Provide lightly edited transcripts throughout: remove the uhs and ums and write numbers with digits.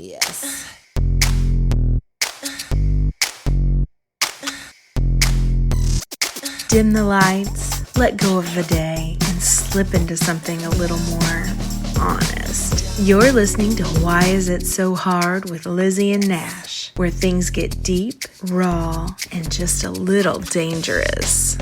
Yes. Dim the lights, let go of the day, and slip into something a little more honest. You're listening to Why Is It So Hard with Lizzie and Nash, where things get deep, raw, and just a little dangerous.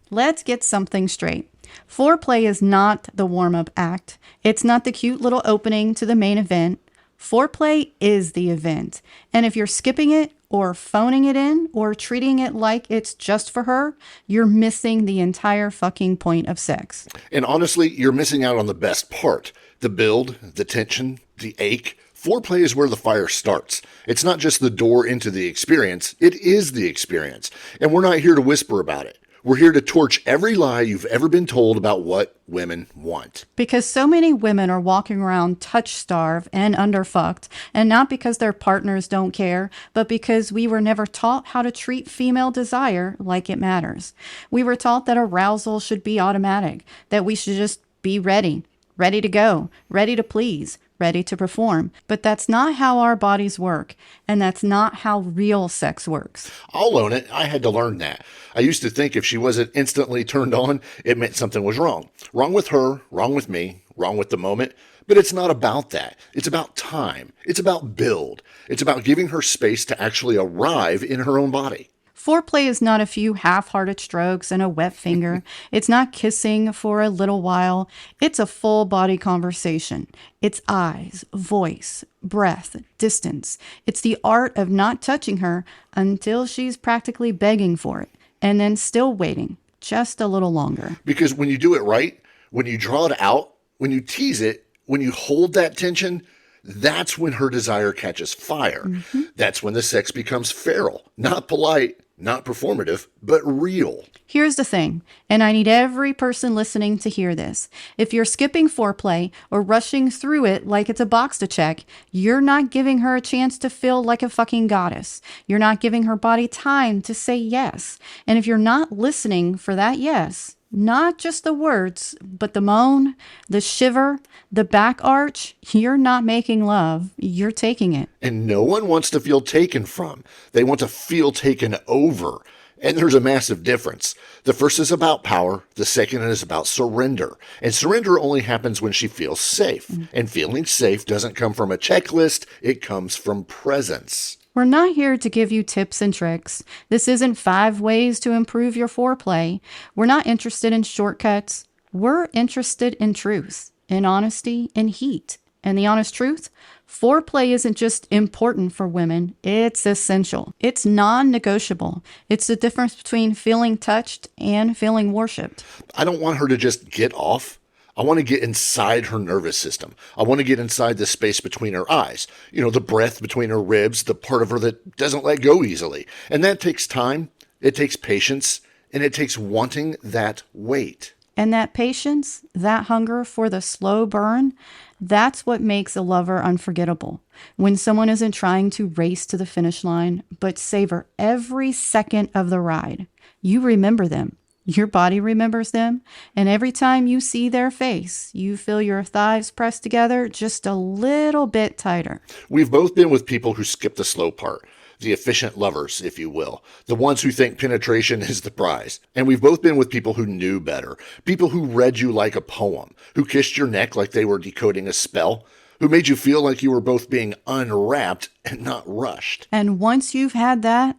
Let's get something straight. Foreplay is not the warm-up act. It's not the cute little opening to the main event. Foreplay is the event. And if you're skipping it or phoning it in or treating it like it's just for her, you're missing the entire fucking point of sex. And honestly, you're missing out on the best part. The build, the tension, the ache. Foreplay is where the fire starts. It's not just the door into the experience. It is the experience. And we're not here to whisper about it. We're here to torch every lie you've ever been told about what women want. Because so many women are walking around touch-starved and underfucked, and not because their partners don't care, but because we were never taught how to treat female desire like it matters. We were taught that arousal should be automatic, that we should just be ready to go, ready to please, ready to perform. But that's not how our bodies work, and that's not how real sex works. I'll own it. I had to learn that. I used to think if she wasn't instantly turned on, it meant something was wrong. Wrong with her, wrong with me, wrong with the moment. But it's not about that. It's about time. It's about build. It's about giving her space to actually arrive in her own body. Foreplay is not a few half-hearted strokes and a wet finger. It's not kissing for a little while. It's a full-body conversation. It's eyes, voice, breath, distance. It's the art of not touching her until she's practically begging for it, and then still waiting just a little longer. Because when you do it right, when you draw it out, when you tease it, when you hold that tension, that's when her desire catches fire. Mm-hmm. That's when the sex becomes feral, not polite, not performative, but real. Here's the thing, and I need every person listening to hear this. If you're skipping foreplay or rushing through it like it's a box to check, you're not giving her a chance to feel like a fucking goddess. You're not giving her body time to say yes. And if you're not listening for that yes, not just the words, but the moan, the shiver, the back arch, you're not making love, you're taking it. And no one wants to feel taken from. They want to feel taken over. And there's a massive difference. The first is about power. The second is about surrender. And surrender only happens when she feels safe. And feeling safe doesn't come from a checklist. It comes from presence. We're not here to give you tips and tricks. This isn't 5 ways to improve your foreplay. We're not interested in shortcuts. We're interested in truth, in honesty, in heat. And the honest truth? Foreplay isn't just important for women. It's essential. It's non-negotiable. It's the difference between feeling touched and feeling worshipped. I don't want her to just get off. I want to get inside her nervous system. I want to get inside the space between her eyes. You know, the breath between her ribs, the part of her that doesn't let go easily. And that takes time. It takes patience. And it takes wanting that wait. And that patience, that hunger for the slow burn, that's what makes a lover unforgettable. When someone isn't trying to race to the finish line, but savor every second of the ride. You remember them. Your body remembers them, and every time you see their face, you feel your thighs pressed together just a little bit tighter. We've both been with people who skip the slow part, the efficient lovers, if you will, the ones who think penetration is the prize. And we've both been with people who knew better, people who read you like a poem, who kissed your neck like they were decoding a spell, who made you feel like you were both being unwrapped and not rushed. And once you've had that,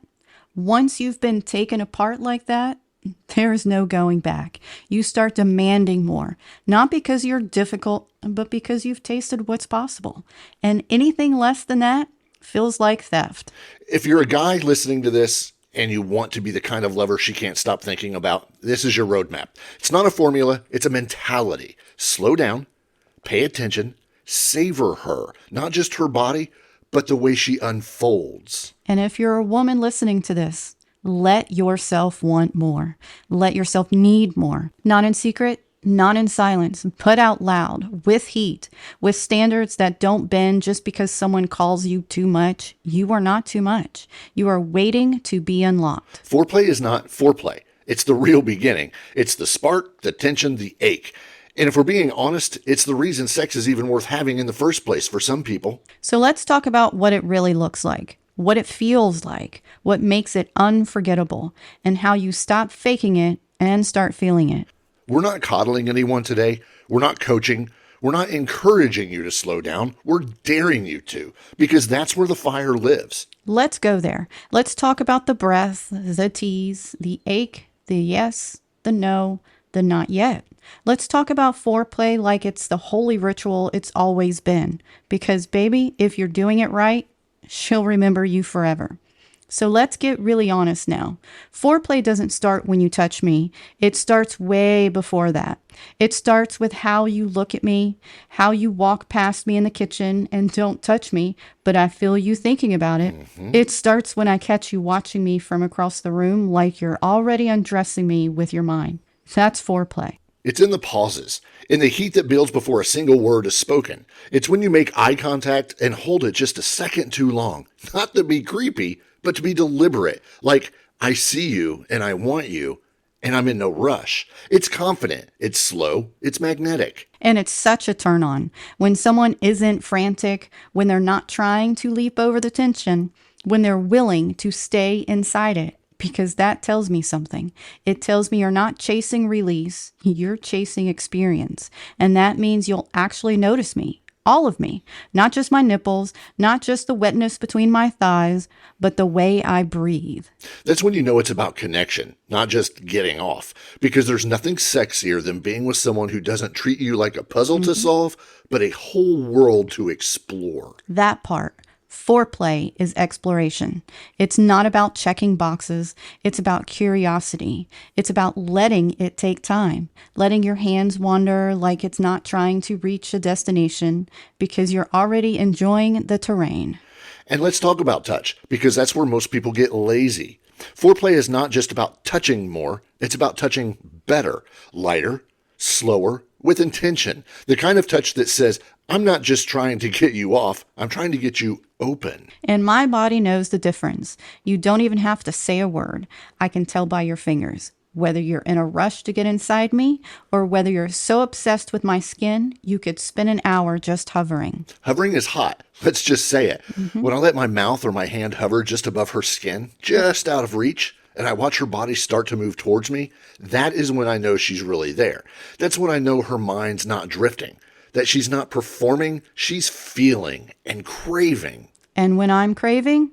once you've been taken apart like that, there's no going back. You start demanding more, not because you're difficult, but because you've tasted what's possible. And anything less than that feels like theft. If you're a guy listening to this and you want to be the kind of lover she can't stop thinking about, this is your roadmap. It's not a formula, it's a mentality. Slow down, pay attention, savor her, not just her body, but the way she unfolds. And if you're a woman listening to this, let yourself want more. Let yourself need more. Not in secret, not in silence, but out loud, with heat, with standards that don't bend just because someone calls you too much. You are not too much. You are waiting to be unlocked. Foreplay is not foreplay. It's the real beginning. It's the spark, the tension, the ache. And if we're being honest, it's the reason sex is even worth having in the first place for some people. So let's talk about what it really looks like, what it feels like, what makes it unforgettable, and how you stop faking it and start feeling it. We're not coddling anyone today. We're not coaching. We're not encouraging you to slow down. We're daring you to, because that's where the fire lives. Let's go there. Let's talk about the breath, the tease, the ache, the yes, the no, the not yet. Let's talk about foreplay like it's the holy ritual it's always been. Because, baby, if you're doing it right, she'll remember you forever. So let's get really honest now. Foreplay doesn't start when you touch me. It starts way before that. It starts with how you look at me, how you walk past me in the kitchen and don't touch me, but I feel you thinking about it. It starts when I catch you watching me from across the room like you're already undressing me with your mind. That's foreplay. It's in the pauses, in the heat that builds before a single word is spoken. It's when you make eye contact and hold it just a second too long. Not to be creepy, but to be deliberate. Like, I see you and I want you and I'm in no rush. It's confident. It's slow. It's magnetic. And it's such a turn on when someone isn't frantic, when they're not trying to leap over the tension, when they're willing to stay inside it. Because that tells me something. It tells me you're not chasing release, you're chasing experience. And that means you'll actually notice me, all of me, not just my nipples, not just the wetness between my thighs, but the way I breathe. That's when you know it's about connection, not just getting off. Because there's nothing sexier than being with someone who doesn't treat you like a puzzle to solve, but a whole world to explore. That part. Foreplay is exploration. It's not about checking boxes. It's about curiosity. It's about letting it take time, letting your hands wander like it's not trying to reach a destination because you're already enjoying the terrain. And let's talk about touch, because that's where most people get lazy. Foreplay is not just about touching more. It's about touching better, lighter, slower, with intention. The kind of touch that says, I'm not just trying to get you off, I'm trying to get you open. And my body knows the difference. You don't even have to say a word. I can tell by your fingers, whether you're in a rush to get inside me or whether you're so obsessed with my skin, you could spend an hour just hovering. Hovering is hot. Let's just say it. When I let my mouth or my hand hover just above her skin, just out of reach, and I watch her body start to move towards me, that is when I know she's really there. That's when I know her mind's not drifting, that she's not performing, she's feeling and craving. And when I'm craving,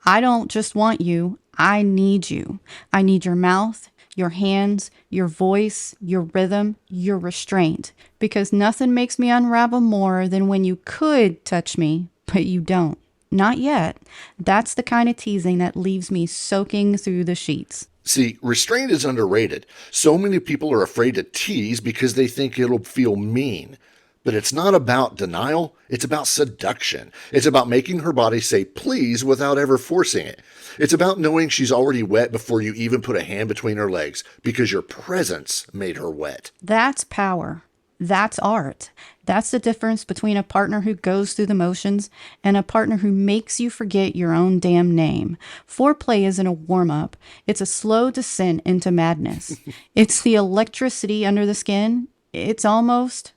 I don't just want you, I need you. I need your mouth, your hands, your voice, your rhythm, your restraint. Because nothing makes me unravel more than when you could touch me, but you don't. Not yet. That's the kind of teasing that leaves me soaking through the sheets. See, restraint is underrated. So many people are afraid to tease because they think it'll feel mean. But it's not about denial. It's about seduction. It's about making her body say please without ever forcing it. It's about knowing she's already wet before you even put a hand between her legs because your presence made her wet. That's power. That's art. That's the difference between a partner who goes through the motions and a partner who makes you forget your own damn name. Foreplay isn't a warm-up. It's a slow descent into madness. It's the electricity under the skin. It's almost...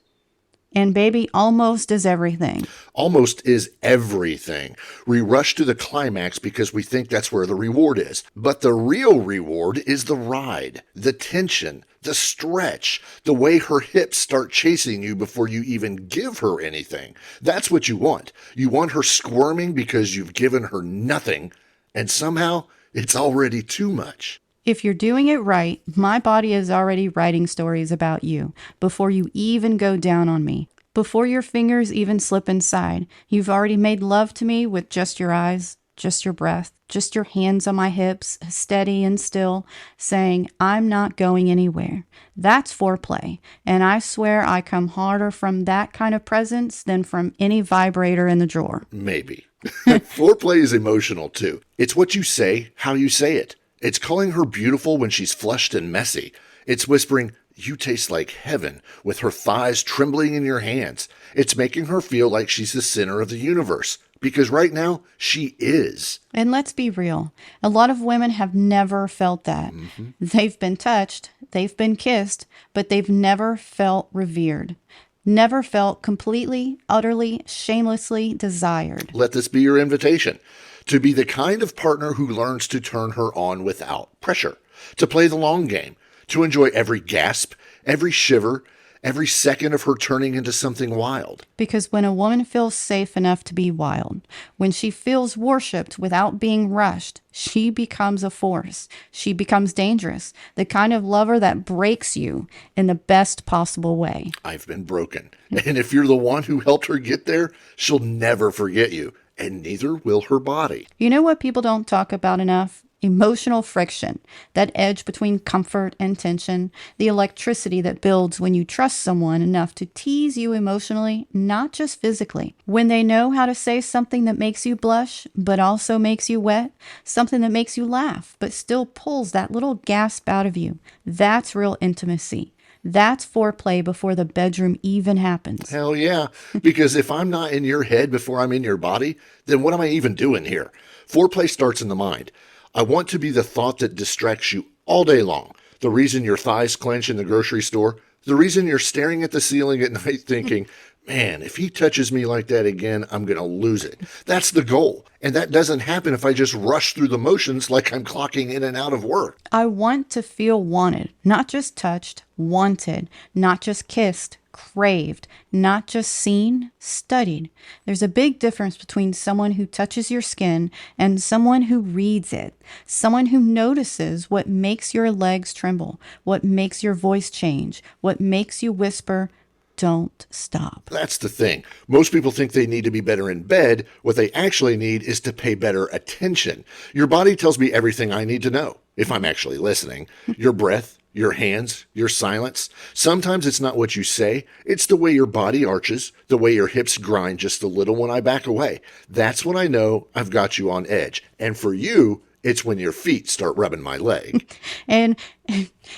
And baby, almost is everything. Almost is everything. We rush to the climax because we think that's where the reward is. But the real reward is the ride, the tension, the stretch, the way her hips start chasing you before you even give her anything. That's what you want. You want her squirming because you've given her nothing, and somehow it's already too much. If you're doing it right, my body is already writing stories about you before you even go down on me. Before your fingers even slip inside, you've already made love to me with just your eyes, just your breath, just your hands on my hips, steady and still, saying, I'm not going anywhere. That's foreplay, and I swear I come harder from that kind of presence than from any vibrator in the drawer. Maybe. Foreplay is emotional too. It's what you say, how you say it. It's calling her beautiful when she's flushed and messy. It's whispering, You taste like heaven with her thighs trembling in your hands. It's making her feel like she's the center of the universe. Because right now, she is. And let's be real. A lot of women have never felt that. They've been touched, they've been kissed, but they've never felt revered. Never felt completely, utterly, shamelessly desired. Let this be your invitation to be the kind of partner who learns to turn her on without pressure, to play the long game, to enjoy every gasp, every shiver, every second of her turning into something wild. Because when a woman feels safe enough to be wild, when she feels worshipped without being rushed, she becomes a force. She becomes dangerous, the kind of lover that breaks you in the best possible way. I've been broken. And if you're the one who helped her get there, she'll never forget you. And neither will her body. You know what people don't talk about enough? Emotional friction, that edge between comfort and tension, the electricity that builds when you trust someone enough to tease you emotionally, not just physically. When they know how to say something that makes you blush, but also makes you wet, something that makes you laugh, but still pulls that little gasp out of you. That's real intimacy. That's foreplay before the bedroom even happens. Hell yeah. Because if I'm not in your head before I'm in your body, then what am I even doing here? Foreplay starts in the mind. I want to be the thought that distracts you all day long. The reason your thighs clench in the grocery store. The reason you're staring at the ceiling at night thinking, man, if he touches me like that again, I'm going to lose it. That's the goal. And that doesn't happen if I just rush through the motions like I'm clocking in and out of work. I want to feel wanted, not just touched, wanted, not just kissed, craved, not just seen, studied. There's a big difference between someone who touches your skin and someone who reads it. Someone who notices what makes your legs tremble, what makes your voice change, what makes you whisper, don't stop. That's the thing. Most people think they need to be better in bed. What they actually need is to pay better attention. Your body tells me everything I need to know, if I'm actually listening. Your breath, your hands, your silence. Sometimes it's not what you say. It's the way your body arches, the way your hips grind just a little when I back away. That's when I know I've got you on edge. And for you, it's when your feet start rubbing my leg. And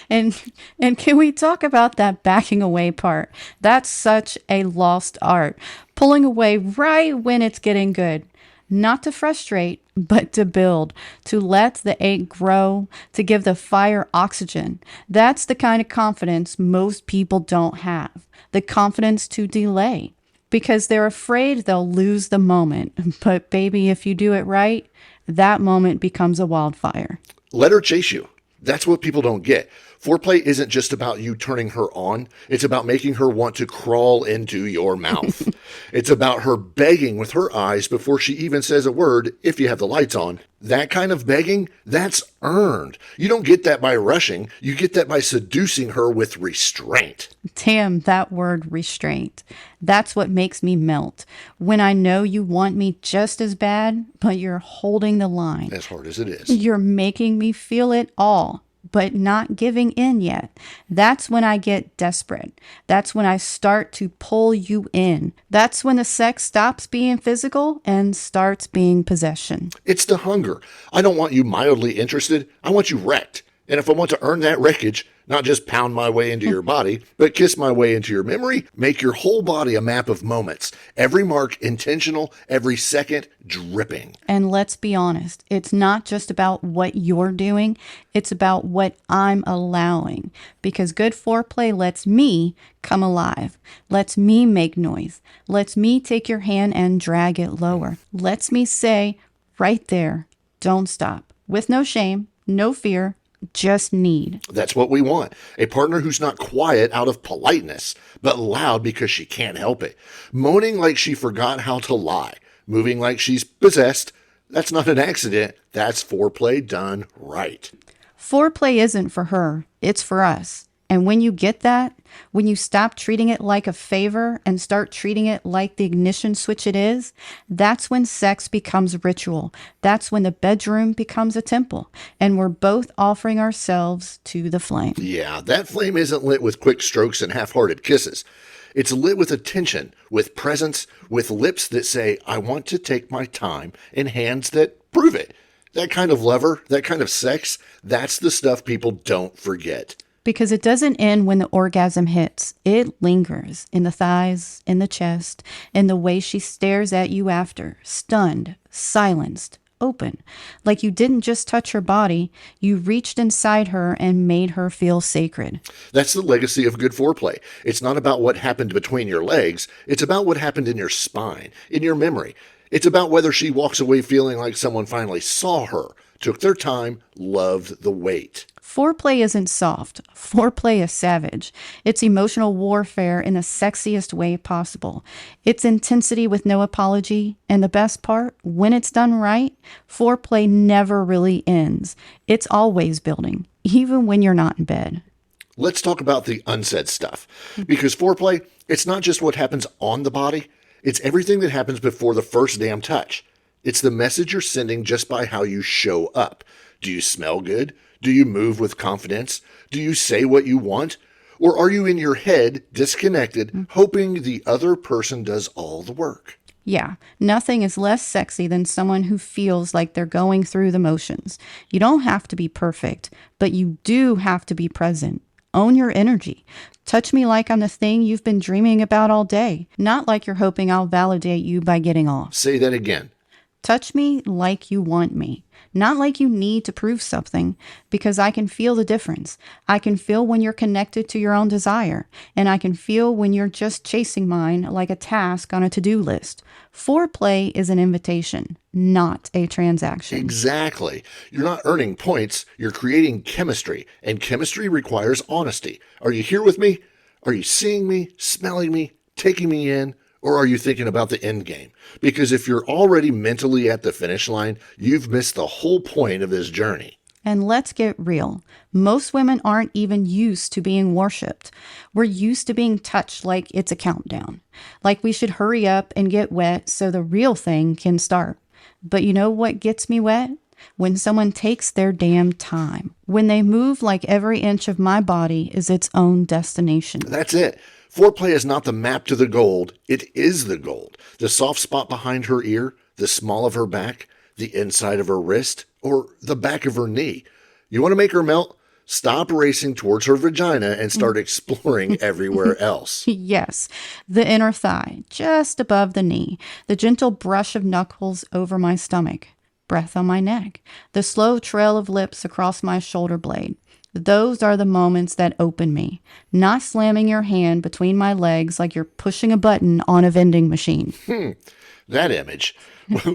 can we talk about that backing away part? That's such a lost art. Pulling away right when it's getting good. Not to frustrate, but to build, to let the ache grow, to give the fire oxygen. That's the kind of confidence most people don't have. The confidence to delay. Because they're afraid they'll lose the moment. But baby, if you do it right, that moment becomes a wildfire. Let her chase you. That's what people don't get. Foreplay isn't just about you turning her on. It's about making her want to crawl into your mouth. It's about her begging with her eyes before she even says a word, if you have the lights on. That kind of begging, that's earned. You don't get that by rushing. You get that by seducing her with restraint. Damn, that word restraint. That's what makes me melt. When I know you want me just as bad, but you're holding the line. As hard as it is. You're making me feel it all, but not giving in yet. That's when I get desperate. That's when I start to pull you in. That's when the sex stops being physical and starts being possession. It's the hunger. I don't want you mildly interested. I want you wrecked. And if I want to earn that wreckage, not just pound my way into your body, but kiss my way into your memory, make your whole body a map of moments. Every mark intentional, every second dripping. And let's be honest, it's not just about what you're doing, it's about what I'm allowing. Because good foreplay lets me come alive, lets me make noise, lets me take your hand and drag it lower, lets me say, right there, don't stop. With no shame, no fear, just need. That's what we want. A partner who's not quiet out of politeness, but loud because she can't help it. Moaning like she forgot how to lie. Moving like she's possessed. That's not an accident. That's foreplay done right. Foreplay isn't for her. It's for us. And when you get that, when you stop treating it like a favor and start treating it like the ignition switch it is, that's when sex becomes ritual. That's when the bedroom becomes a temple. And we're both offering ourselves to the flame. Yeah, that flame isn't lit with quick strokes and half-hearted kisses. It's lit with attention, with presence, with lips that say, I want to take my time, and hands that prove it. That kind of lover, that kind of sex, that's the stuff people don't forget. because it doesn't end when the orgasm hits. It lingers in the thighs, in the chest, in the way she stares at you after, stunned, silenced, open. Like you didn't just touch her body, you reached inside her and made her feel sacred. That's the legacy of good foreplay. It's not about what happened between your legs. It's about what happened in your spine, in your memory. It's about whether she walks away feeling like someone finally saw her, took their time, loved the wait. Foreplay isn't soft. Foreplay is savage. It's emotional warfare in the sexiest way possible. It's intensity with no apology. And the best part, when it's done right, foreplay never really ends. It's always building, even when you're not in bed. Let's talk about the unsaid stuff. Because foreplay, it's not just what happens on the body. It's everything that happens before the first damn touch. It's the message you're sending just by how you show up. Do you smell good? Do you move with confidence? Do you say what you want? Or are you in your head, disconnected, hoping the other person does all the work? Yeah, nothing is less sexy than someone who feels like they're going through the motions. You don't have to be perfect, but you do have to be present. Own your energy. Touch me like I'm the thing you've been dreaming about all day, not like you're hoping I'll validate you by getting off. Say that again. Touch me like you want me, not like you need to prove something, because I can feel the difference. I can feel when you're connected to your own desire, and I can feel when you're just chasing mine like a task on a to-do list. Foreplay is an invitation, not a transaction. Exactly. You're not earning points, you're creating chemistry, and chemistry requires honesty. Are you here with me? Are you seeing me, smelling me, taking me in? Or are you thinking about the end game? Because if you're already mentally at the finish line, you've missed the whole point of this journey. And let's get real. Most women aren't even used to being worshipped. We're used to being touched like it's a countdown. Like we should hurry up and get wet so the real thing can start. But you know what gets me wet? When someone takes their damn time. When they move like every inch of my body is its own destination. That's it. Foreplay is not the map to the gold. It is the gold. The soft spot behind her ear, the small of her back, the inside of her wrist, or the back of her knee. You want to make her melt? Stop racing towards her vagina and start exploring everywhere else. Yes, the inner thigh, just above the knee, the gentle brush of knuckles over my stomach, breath on my neck, the slow trail of lips across my shoulder blade. Those are the moments that open me, not slamming your hand between my legs like you're pushing a button on a vending machine. That image.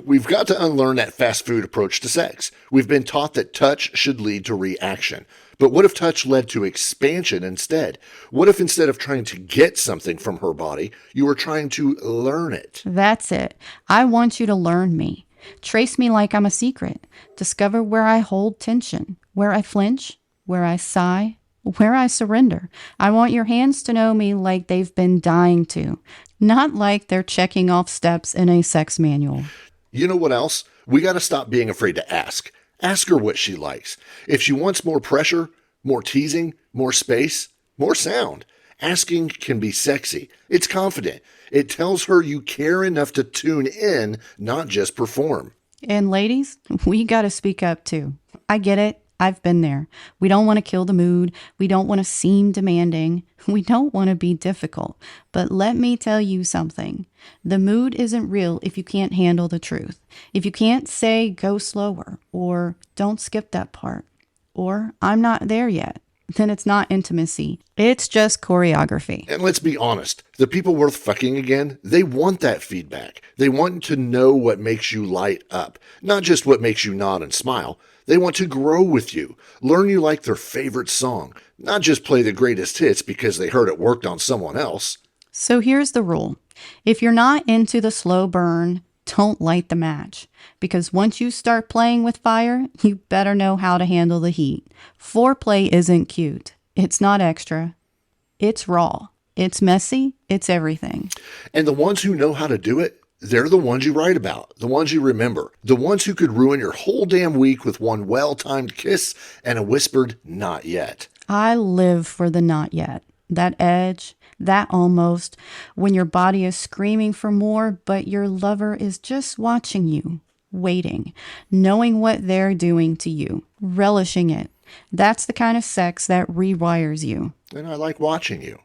We've got to unlearn that fast food approach to sex. We've been taught that touch should lead to reaction. But what if touch led to expansion instead? What if instead of trying to get something from her body, you were trying to learn it? That's it. I want you to learn me. Trace me like I'm a secret. Discover where I hold tension, where I flinch, where I sigh, where I surrender. I want your hands to know me like they've been dying to, not like they're checking off steps in a sex manual. You know what else? We got to stop being afraid to ask. Ask her what she likes. If she wants more pressure, more teasing, more space, more sound, asking can be sexy. It's confident. It tells her you care enough to tune in, not just perform. And ladies, we got to speak up too. I get it. I've been there. We don't want to kill the mood. We don't want to seem demanding. We don't want to be difficult. But let me tell you something. The mood isn't real if you can't handle the truth. If you can't say, go slower, or don't skip that part, or I'm not there yet, then it's not intimacy. It's just choreography. And let's be honest, the people worth fucking again, they want that feedback. They want to know what makes you light up, not just what makes you nod and smile. They want to grow with you, learn you like their favorite song, not just play the greatest hits because they heard it worked on someone else. So here's the rule. If you're not into the slow burn, don't light the match. Because once you start playing with fire, you better know how to handle the heat. Foreplay isn't cute. It's not extra. It's raw. It's messy. It's everything. And the ones who know how to do it, they're the ones you write about, the ones you remember, the ones who could ruin your whole damn week with one well-timed kiss and a whispered, not yet. I live for the not yet. That edge, that almost, when your body is screaming for more, but your lover is just watching you, waiting, knowing what they're doing to you, relishing it. That's the kind of sex that rewires you. And I like watching you.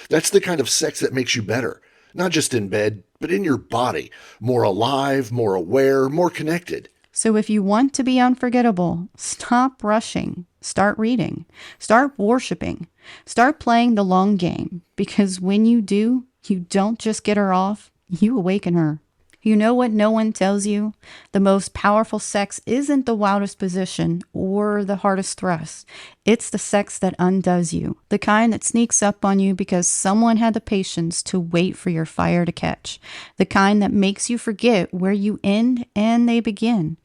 That's the kind of sex that makes you better. Not just in bed, but in your body. More alive, more aware, more connected. So if you want to be unforgettable, stop rushing. Start reading. Start worshiping. Start playing the long game. Because when you do, you don't just get her off, you awaken her. You know what no one tells you? The most powerful sex isn't the wildest position or the hardest thrust. It's the sex that undoes you. The kind that sneaks up on you because someone had the patience to wait for your fire to catch. The kind that makes you forget where you end and they begin.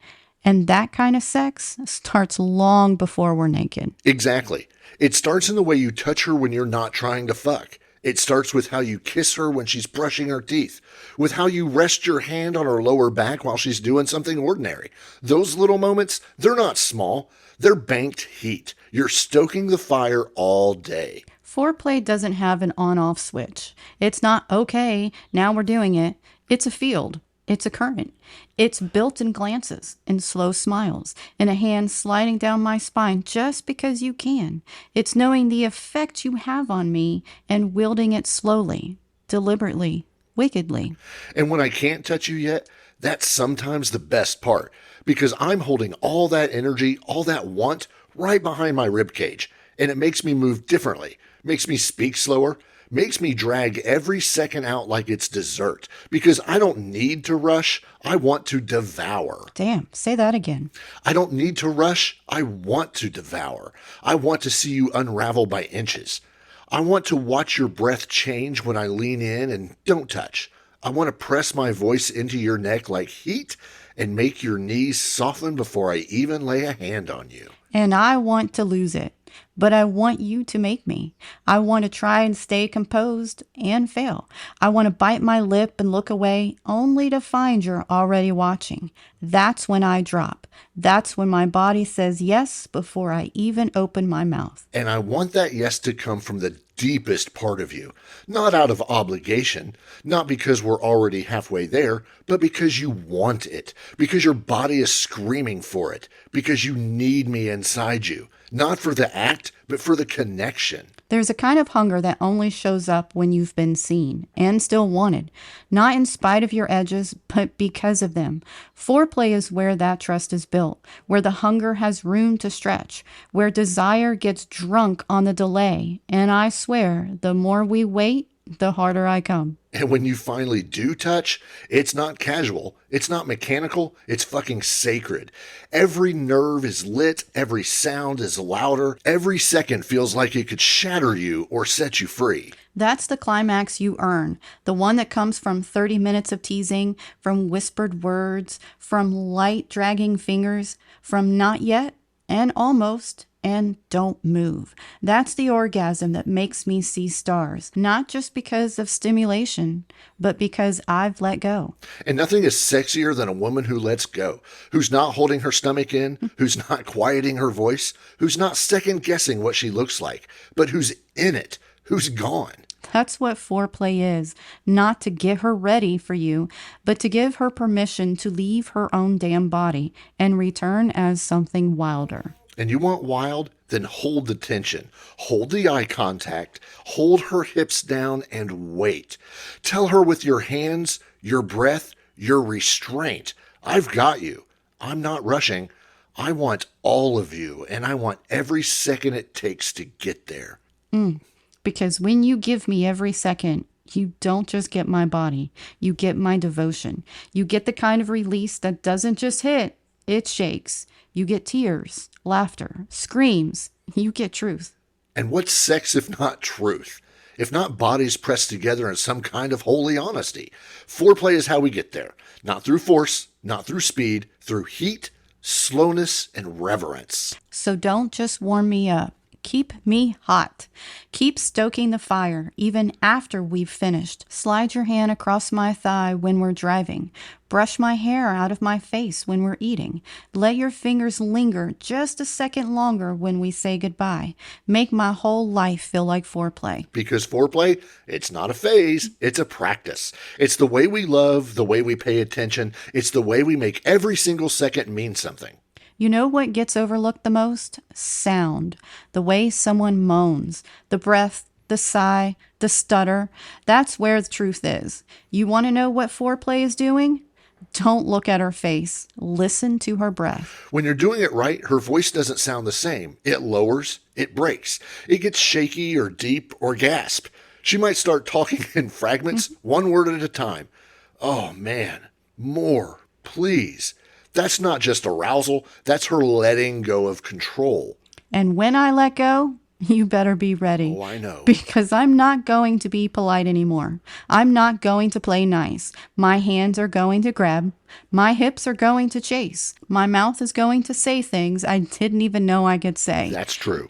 And that kind of sex starts long before we're naked. Exactly. It starts in the way you touch her when you're not trying to fuck. It starts with how you kiss her when she's brushing her teeth, with how you rest your hand on her lower back while she's doing something ordinary. Those little moments, they're not small. They're banked heat. You're stoking the fire all day. Foreplay doesn't have an on-off switch. It's not, okay, now we're doing it. It's a field. It's a current. It's built in glances, in slow smiles, in a hand sliding down my spine just because you can. It's knowing the effect you have on me and wielding it slowly, deliberately, wickedly. And when I can't touch you yet, that's sometimes the best part, because I'm holding all that energy, all that want, right behind my ribcage, and it makes me move differently, makes me speak slower, makes me drag every second out like it's dessert, because I don't need to rush, I want to devour. Damn, say that again. I don't need to rush, I want to devour. I want to see you unravel by inches. I want to watch your breath change when I lean in and don't touch. I want to press my voice into your neck like heat and make your knees soften before I even lay a hand on you. And I want to lose it. But I want you to make me. I want to try and stay composed and fail. I want to bite my lip and look away only to find you're already watching. That's when I drop. That's when my body says yes before I even open my mouth. And I want that yes to come from the deepest part of you, not out of obligation, not because we're already halfway there, but because you want it, because your body is screaming for it, because you need me inside you. Not for the act, but for the connection. There's a kind of hunger that only shows up when you've been seen and still wanted, not in spite of your edges, but because of them. Foreplay is where that trust is built, where the hunger has room to stretch, where desire gets drunk on the delay. And I swear, the more we wait, the harder I come. And when you finally do touch, it's not casual, it's not mechanical, it's fucking sacred. Every nerve is lit, every sound is louder, every second feels like it could shatter you or set you free. That's the climax you earn, the one that comes from 30 minutes of teasing, from whispered words, from light dragging fingers, from not yet and almost and don't move. That's the orgasm that makes me see stars, not just because of stimulation, but because I've let go. And nothing is sexier than a woman who lets go, who's not holding her stomach in, who's not quieting her voice, who's not second guessing what she looks like, but who's in it, who's gone. That's what foreplay is, not to get her ready for you, but to give her permission to leave her own damn body and return as something wilder. And you want wild? Then hold the tension. Hold the eye contact. Hold her hips down and wait. Tell her with your hands, your breath, your restraint, I've got you. I'm not rushing. I want all of you, and I want every second it takes to get there. Because when you give me every second, you don't just get my body. You get my devotion. You get the kind of release that doesn't just hit, it shakes. You get tears, laughter, screams. You get truth. And what's sex if not truth? If not bodies pressed together in some kind of holy honesty? Foreplay is how we get there. Not through force, not through speed, through heat, slowness, and reverence. So don't just warm me up. Keep me hot. Keep stoking the fire even after we've finished. Slide your hand across my thigh when we're driving. Brush my hair out of my face when we're eating. Let your fingers linger just a second longer when we say goodbye. Make my whole life feel like foreplay. Because foreplay, it's not a phase, it's a practice. It's the way we love, the way we pay attention. It's the way we make every single second mean something. You know what gets overlooked the most? Sound. The way someone moans, the breath, the sigh, the stutter. That's where the truth is. You want to know what foreplay is doing? Don't look at her face. Listen to her breath. When you're doing it right, her voice doesn't sound the same. It lowers, it breaks, it gets shaky or deep or gasp. She might start talking in fragments, one word at a time. Oh man, more, please. That's not just arousal, that's her letting go of control. And when I let go, you better be ready. Oh, I know. Because I'm not going to be polite anymore. I'm not going to play nice. My hands are going to grab. My hips are going to chase. My mouth is going to say things I didn't even know I could say. That's true.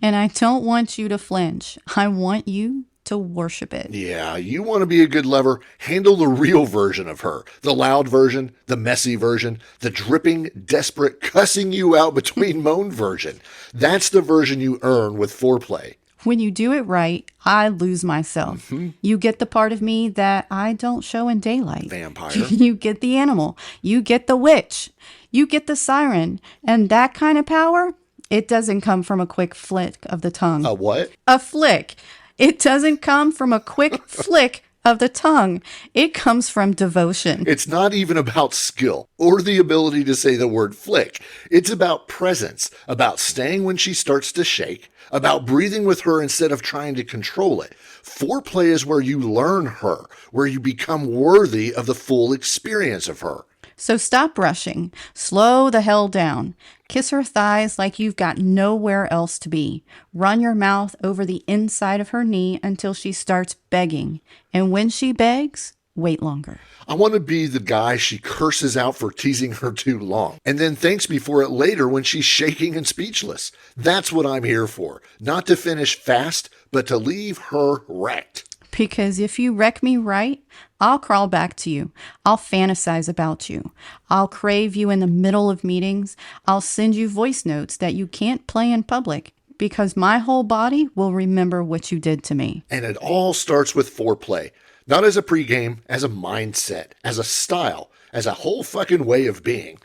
And I don't want you to flinch. I want you to worship it. Yeah, you want to be a good lover, handle the real version of her. The loud version, the messy version, the dripping, desperate, cussing you out between moan version. That's the version you earn with foreplay. When you do it right, I lose myself. You get the part of me that I don't show in daylight. Vampire. You get the animal. You get the witch. You get the siren. And that kind of power, it doesn't come from a quick flick of the tongue. A what? A flick. It doesn't come from a quick flick of the tongue. It comes from devotion. It's not even about skill or the ability to say the word flick. It's about presence, about staying when she starts to shake, about breathing with her instead of trying to control it. Foreplay is where you learn her, where you become worthy of the full experience of her. So stop rushing. Slow the hell down. Kiss her thighs like you've got nowhere else to be. Run your mouth over the inside of her knee until she starts begging. And when she begs, wait longer. I want to be the guy she curses out for teasing her too long, and then thanks me for it later when she's shaking and speechless. That's what I'm here for. Not to finish fast, but to leave her wrecked. Because if you wreck me right, I'll crawl back to you. I'll fantasize about you. I'll crave you in the middle of meetings. I'll send you voice notes that you can't play in public because my whole body will remember what you did to me. And it all starts with foreplay. Not as a pregame, as a mindset, as a style, as a whole fucking way of being.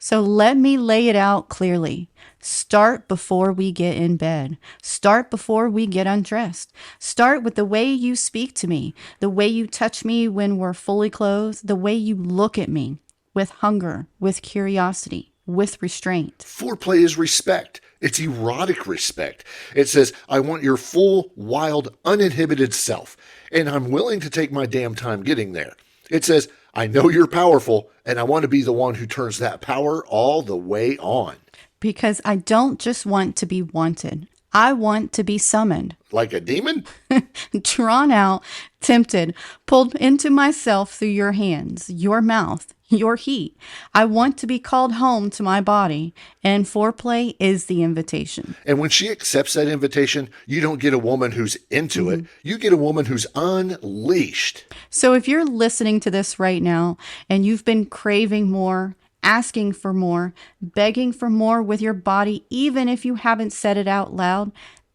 So let me lay it out clearly. Start before we get in bed. Start before we get undressed. Start with the way you speak to me, the way you touch me when we're fully clothed, the way you look at me with hunger, with curiosity, with restraint. Foreplay is respect. It's erotic respect. It says, I want your full, wild, uninhibited self, and I'm willing to take my damn time getting there. It says, I know you're powerful, and I want to be the one who turns that power all the way on. Because I don't just want to be wanted. I want to be summoned. Like a demon? Drawn out, tempted, pulled into myself through your hands, your mouth, your heat. I want to be called home to my body, and foreplay is the invitation. And when she accepts that invitation, you don't get a woman who's into it. You get a woman who's unleashed. So if you're listening to this right now and you've been craving more, asking for more, begging for more with your body, even if you haven't said it out loud,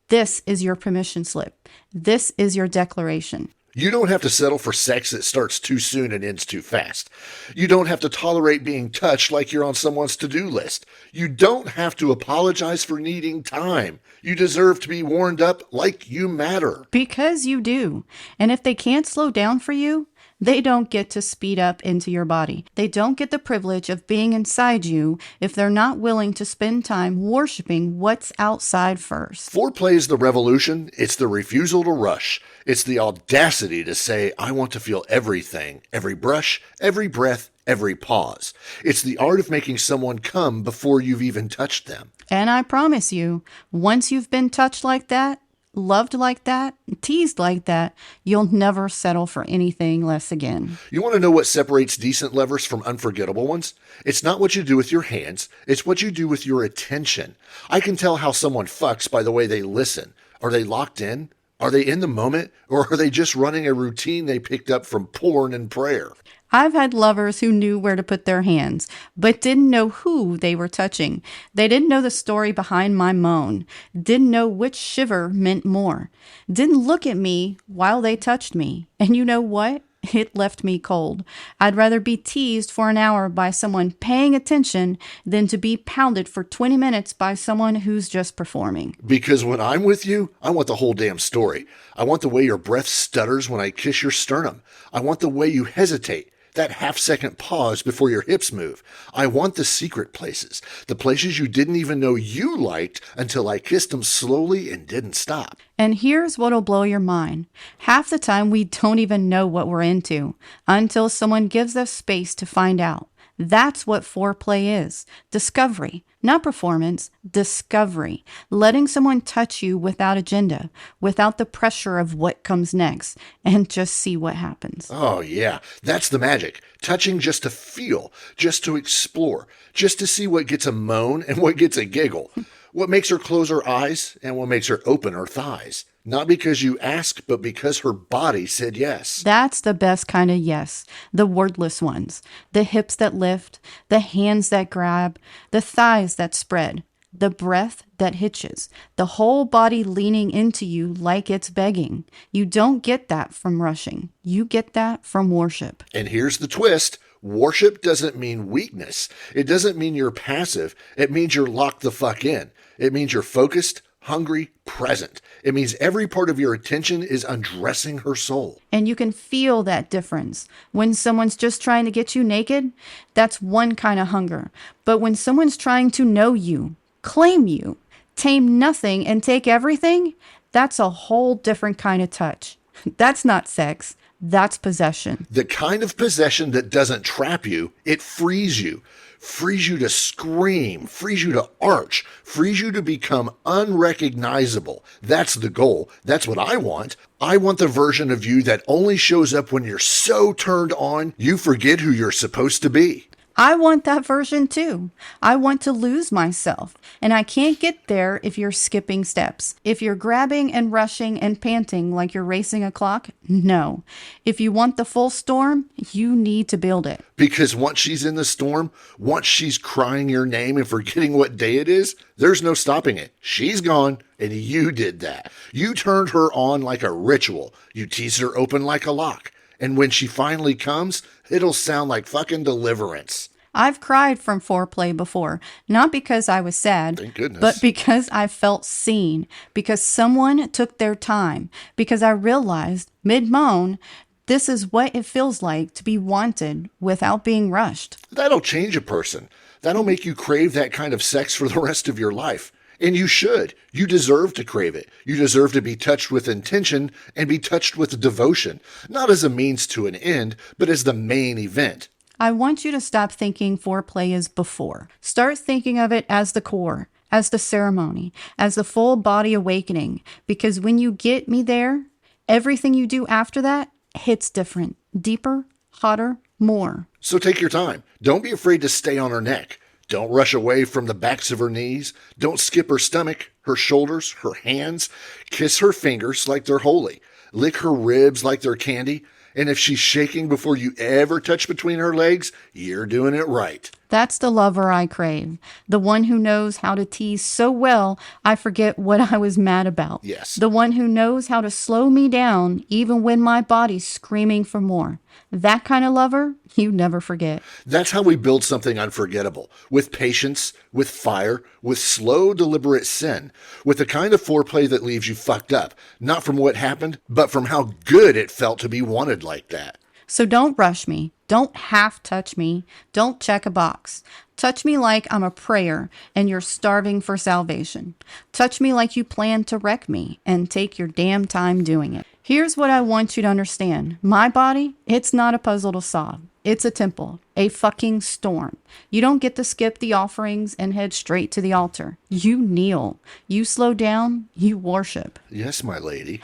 this is your permission slip. This is your declaration. You don't have to settle for sex that starts too soon and ends too fast. You don't have to tolerate being touched like you're on someone's to-do list. You don't have to apologize for needing time. You deserve to be warmed up like you matter. Because you do. And if they can't slow down for you, they don't get to speed up into your body. They don't get the privilege of being inside you if they're not willing to spend time worshiping what's outside first. Foreplay is the revolution. It's the refusal to rush. It's the audacity to say, I want to feel everything, every brush, every breath, every pause. It's the art of making someone come before you've even touched them. And I promise you, once you've been touched like that, loved like that, teased like that, you'll never settle for anything less again. You want to know what separates decent lovers from unforgettable ones? It's not what you do with your hands. It's what you do with your attention. I can tell how someone fucks by the way they listen. Are they locked in? Are they in the moment? Or are they just running a routine they picked up from porn and prayer? I've had lovers who knew where to put their hands, but didn't know who they were touching. They didn't know the story behind my moan, didn't know which shiver meant more, didn't look at me while they touched me. And you know what? It left me cold. I'd rather be teased for an hour by someone paying attention than to be pounded for 20 minutes by someone who's just performing. Because when I'm with you, I want the whole damn story. I want the way your breath stutters when I kiss your sternum. I want the way you hesitate. That half-second pause before your hips move. I want the secret places. The places you didn't even know you liked until I kissed them slowly and didn't stop. And here's what'll blow your mind. Half the time we don't even know what we're into until someone gives us space to find out. That's what foreplay is. Discovery, not performance, discovery. Letting someone touch you without agenda, without the pressure of what comes next, and just see what happens. Oh, yeah. That's the magic. Touching just to feel, just to explore, just to see what gets a moan and what gets a giggle. What makes her close her eyes and what makes her open her thighs. Not because you asked, but because her body said yes. That's the best kind of yes. The wordless ones. The hips that lift, the hands that grab, the thighs that spread, the breath that hitches, the whole body leaning into you like it's begging. You don't get that from rushing. You get that from worship. And here's the twist. Worship doesn't mean weakness. It doesn't mean you're passive. It means you're locked the fuck in. It means you're focused, hungry, present. It means every part of your attention is undressing her soul. And you can feel that difference. When someone's just trying to get you naked, that's one kind of hunger. But when someone's trying to know you, claim you, tame nothing and take everything, that's a whole different kind of touch. That's not sex. That's possession. The kind of possession that doesn't trap you, it frees you. Frees you to scream, frees you to arch, frees you to become unrecognizable. That's the goal. That's what I want. I want the version of you that only shows up when you're so turned on, you forget who you're supposed to be. I want that version too. I want to lose myself. And I can't get there if you're skipping steps. If you're grabbing and rushing and panting like you're racing a clock, no. If you want the full storm, you need to build it. Because once she's in the storm, once she's crying your name and forgetting what day it is, there's no stopping it. She's gone, and you did that. You turned her on like a ritual. You teased her open like a lock. And when she finally comes, it'll sound like fucking deliverance. I've cried from foreplay before, not because I was sad, Thank goodness. but because I felt seen, because someone took their time, because I realized mid-moan, this is what it feels like to be wanted without being rushed. That'll change a person. That'll make you crave that kind of sex for the rest of your life. And you should. You deserve to crave it. You deserve to be touched with intention and be touched with devotion, not as a means to an end, but as the main event. I want you to stop thinking foreplay is before. Start thinking of it as the core, as the ceremony, as the full body awakening. Because when you get me there, everything you do after that hits different, deeper, hotter, more. So take your time. Don't be afraid to stay on her neck. Don't rush away from the backs of her knees. Don't skip her stomach, her shoulders, her hands. Kiss her fingers like they're holy. Lick her ribs like they're candy. And if she's shaking before you ever touch between her legs, you're doing it right. That's the lover I crave. The one who knows how to tease so well, I forget what I was mad about. Yes. The one who knows how to slow me down even when my body's screaming for more. That kind of lover, you never forget. That's how we build something unforgettable. With patience, with fire, with slow, deliberate sin. With the kind of foreplay that leaves you fucked up. Not from what happened, but from how good it felt to be wanted like that. So don't rush me. Don't half touch me. Don't check a box. Touch me like I'm a prayer and you're starving for salvation. Touch me like you plan to wreck me and take your damn time doing it. Here's what I want you to understand. My body, it's not a puzzle to solve. It's a temple, a fucking storm. You don't get to skip the offerings and head straight to the altar. You kneel. You slow down. You worship. Yes, my lady.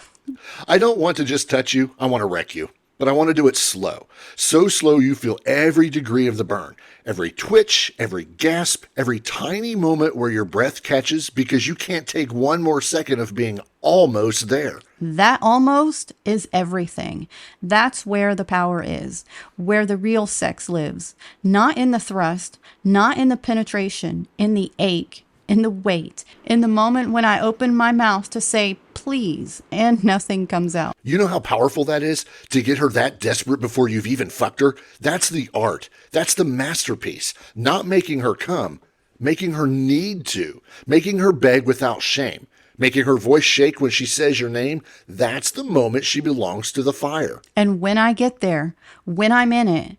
I don't want to just touch you. I want to wreck you. But I want to do it slow. So slow you feel every degree of the burn. Every twitch, every gasp, every tiny moment where your breath catches because you can't take one more second of being almost there. That almost is everything. That's where the power is, where the real sex lives. Not in the thrust, not in the penetration, in the ache, in the wait, in the moment when I open my mouth to say, please, and nothing comes out. You know how powerful that is? To get her that desperate before you've even fucked her? That's the art. That's the masterpiece. Not making her come, making her need to, making her beg without shame, making her voice shake when she says your name. That's the moment she belongs to the fire. And when I get there, when I'm in it,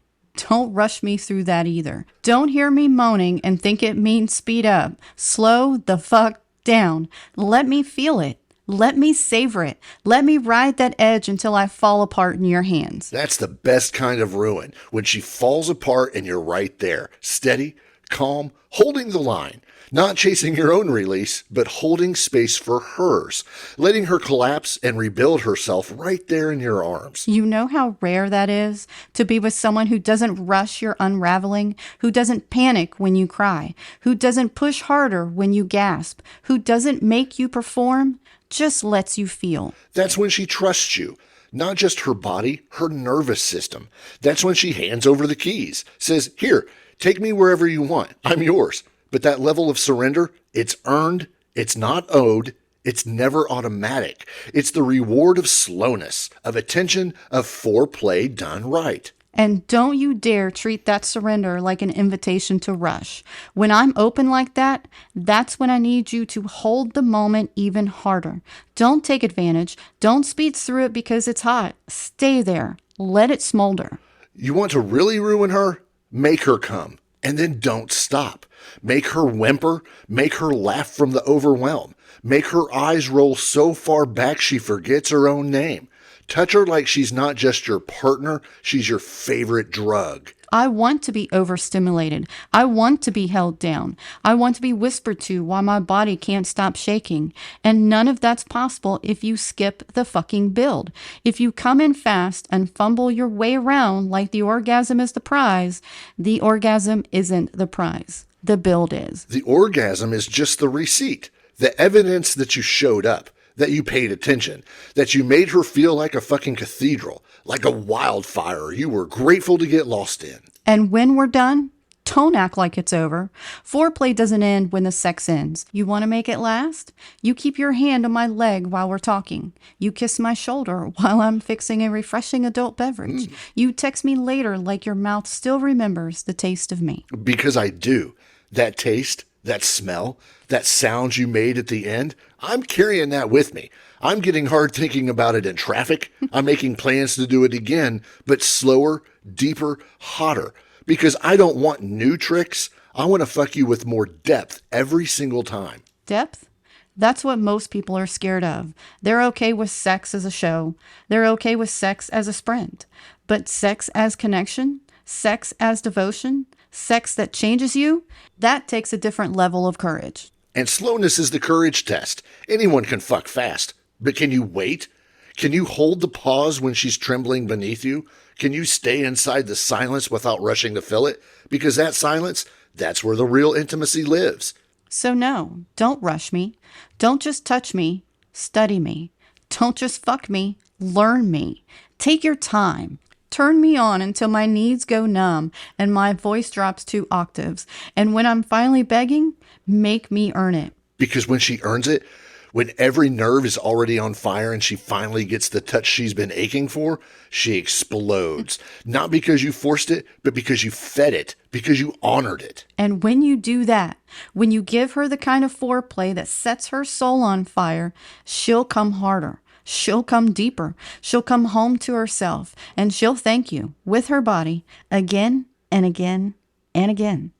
don't rush me through that either. Don't hear me moaning and think it means speed up. Slow the fuck down. Let me feel it. Let me savor it. Let me ride that edge until I fall apart in your hands. That's the best kind of ruin, when she falls apart and you're right there, steady, calm, holding the line. Not chasing your own release, but holding space for hers, letting her collapse and rebuild herself right there in your arms. You know how rare that is to be with someone who doesn't rush your unraveling, who doesn't panic when you cry, who doesn't push harder when you gasp, who doesn't make you perform, just lets you feel. That's when she trusts you. Not just her body, her nervous system. That's when she hands over the keys, says, "Here, take me wherever you want. I'm yours." But that level of surrender, it's earned, it's not owed, it's never automatic. It's the reward of slowness, of attention, of foreplay done right. And don't you dare treat that surrender like an invitation to rush. When I'm open like that, that's when I need you to hold the moment even harder. Don't take advantage. Don't speed through it because it's hot. Stay there. Let it smolder. You want to really ruin her? Make her come. And then don't stop. Make her whimper. Make her laugh from the overwhelm. Make her eyes roll so far back she forgets her own name. Touch her like she's not just your partner, she's your favorite drug. I want to be overstimulated. I want to be held down. I want to be whispered to while my body can't stop shaking. And none of that's possible if you skip the fucking build. If you come in fast and fumble your way around like the orgasm is the prize, the orgasm isn't the prize. The build is. The orgasm is just the receipt, the evidence that you showed up, that you paid attention, that you made her feel like a fucking cathedral, like a wildfire you were grateful to get lost in. And when we're done, don't act like it's over. Foreplay doesn't end when the sex ends. You want to make it last? You keep your hand on my leg while we're talking. You kiss my shoulder while I'm fixing a refreshing adult beverage. You text me later like your mouth still remembers the taste of me. Because I do. That taste, that smell, that sound you made at the end, I'm carrying that with me. I'm getting hard thinking about it in traffic. I'm making plans to do it again, but slower, deeper, hotter. Because I don't want new tricks. I want to fuck you with more depth every single time. Depth? That's what most people are scared of. They're okay with sex as a show. They're okay with sex as a sprint. But sex as connection? Sex as devotion? Sex that changes you? That takes a different level of courage. And slowness is the courage test. Anyone can fuck fast. But can you wait? Can you hold the pause when she's trembling beneath you? Can you stay inside the silence without rushing to fill it? Because that silence, that's where the real intimacy lives. So no, don't rush me. Don't just touch me. Study me. Don't just fuck me. Learn me. Take your time. Turn me on until my knees go numb and my voice drops 2 octaves. And when I'm finally begging, make me earn it. Because when she earns it, when every nerve is already on fire and she finally gets the touch she's been aching for, she explodes. Not because you forced it, but because you fed it, because you honored it. And when you do that, when you give her the kind of foreplay that sets her soul on fire, she'll come harder. She'll come deeper. She'll come home to herself, and she'll thank you with her body again and again and again.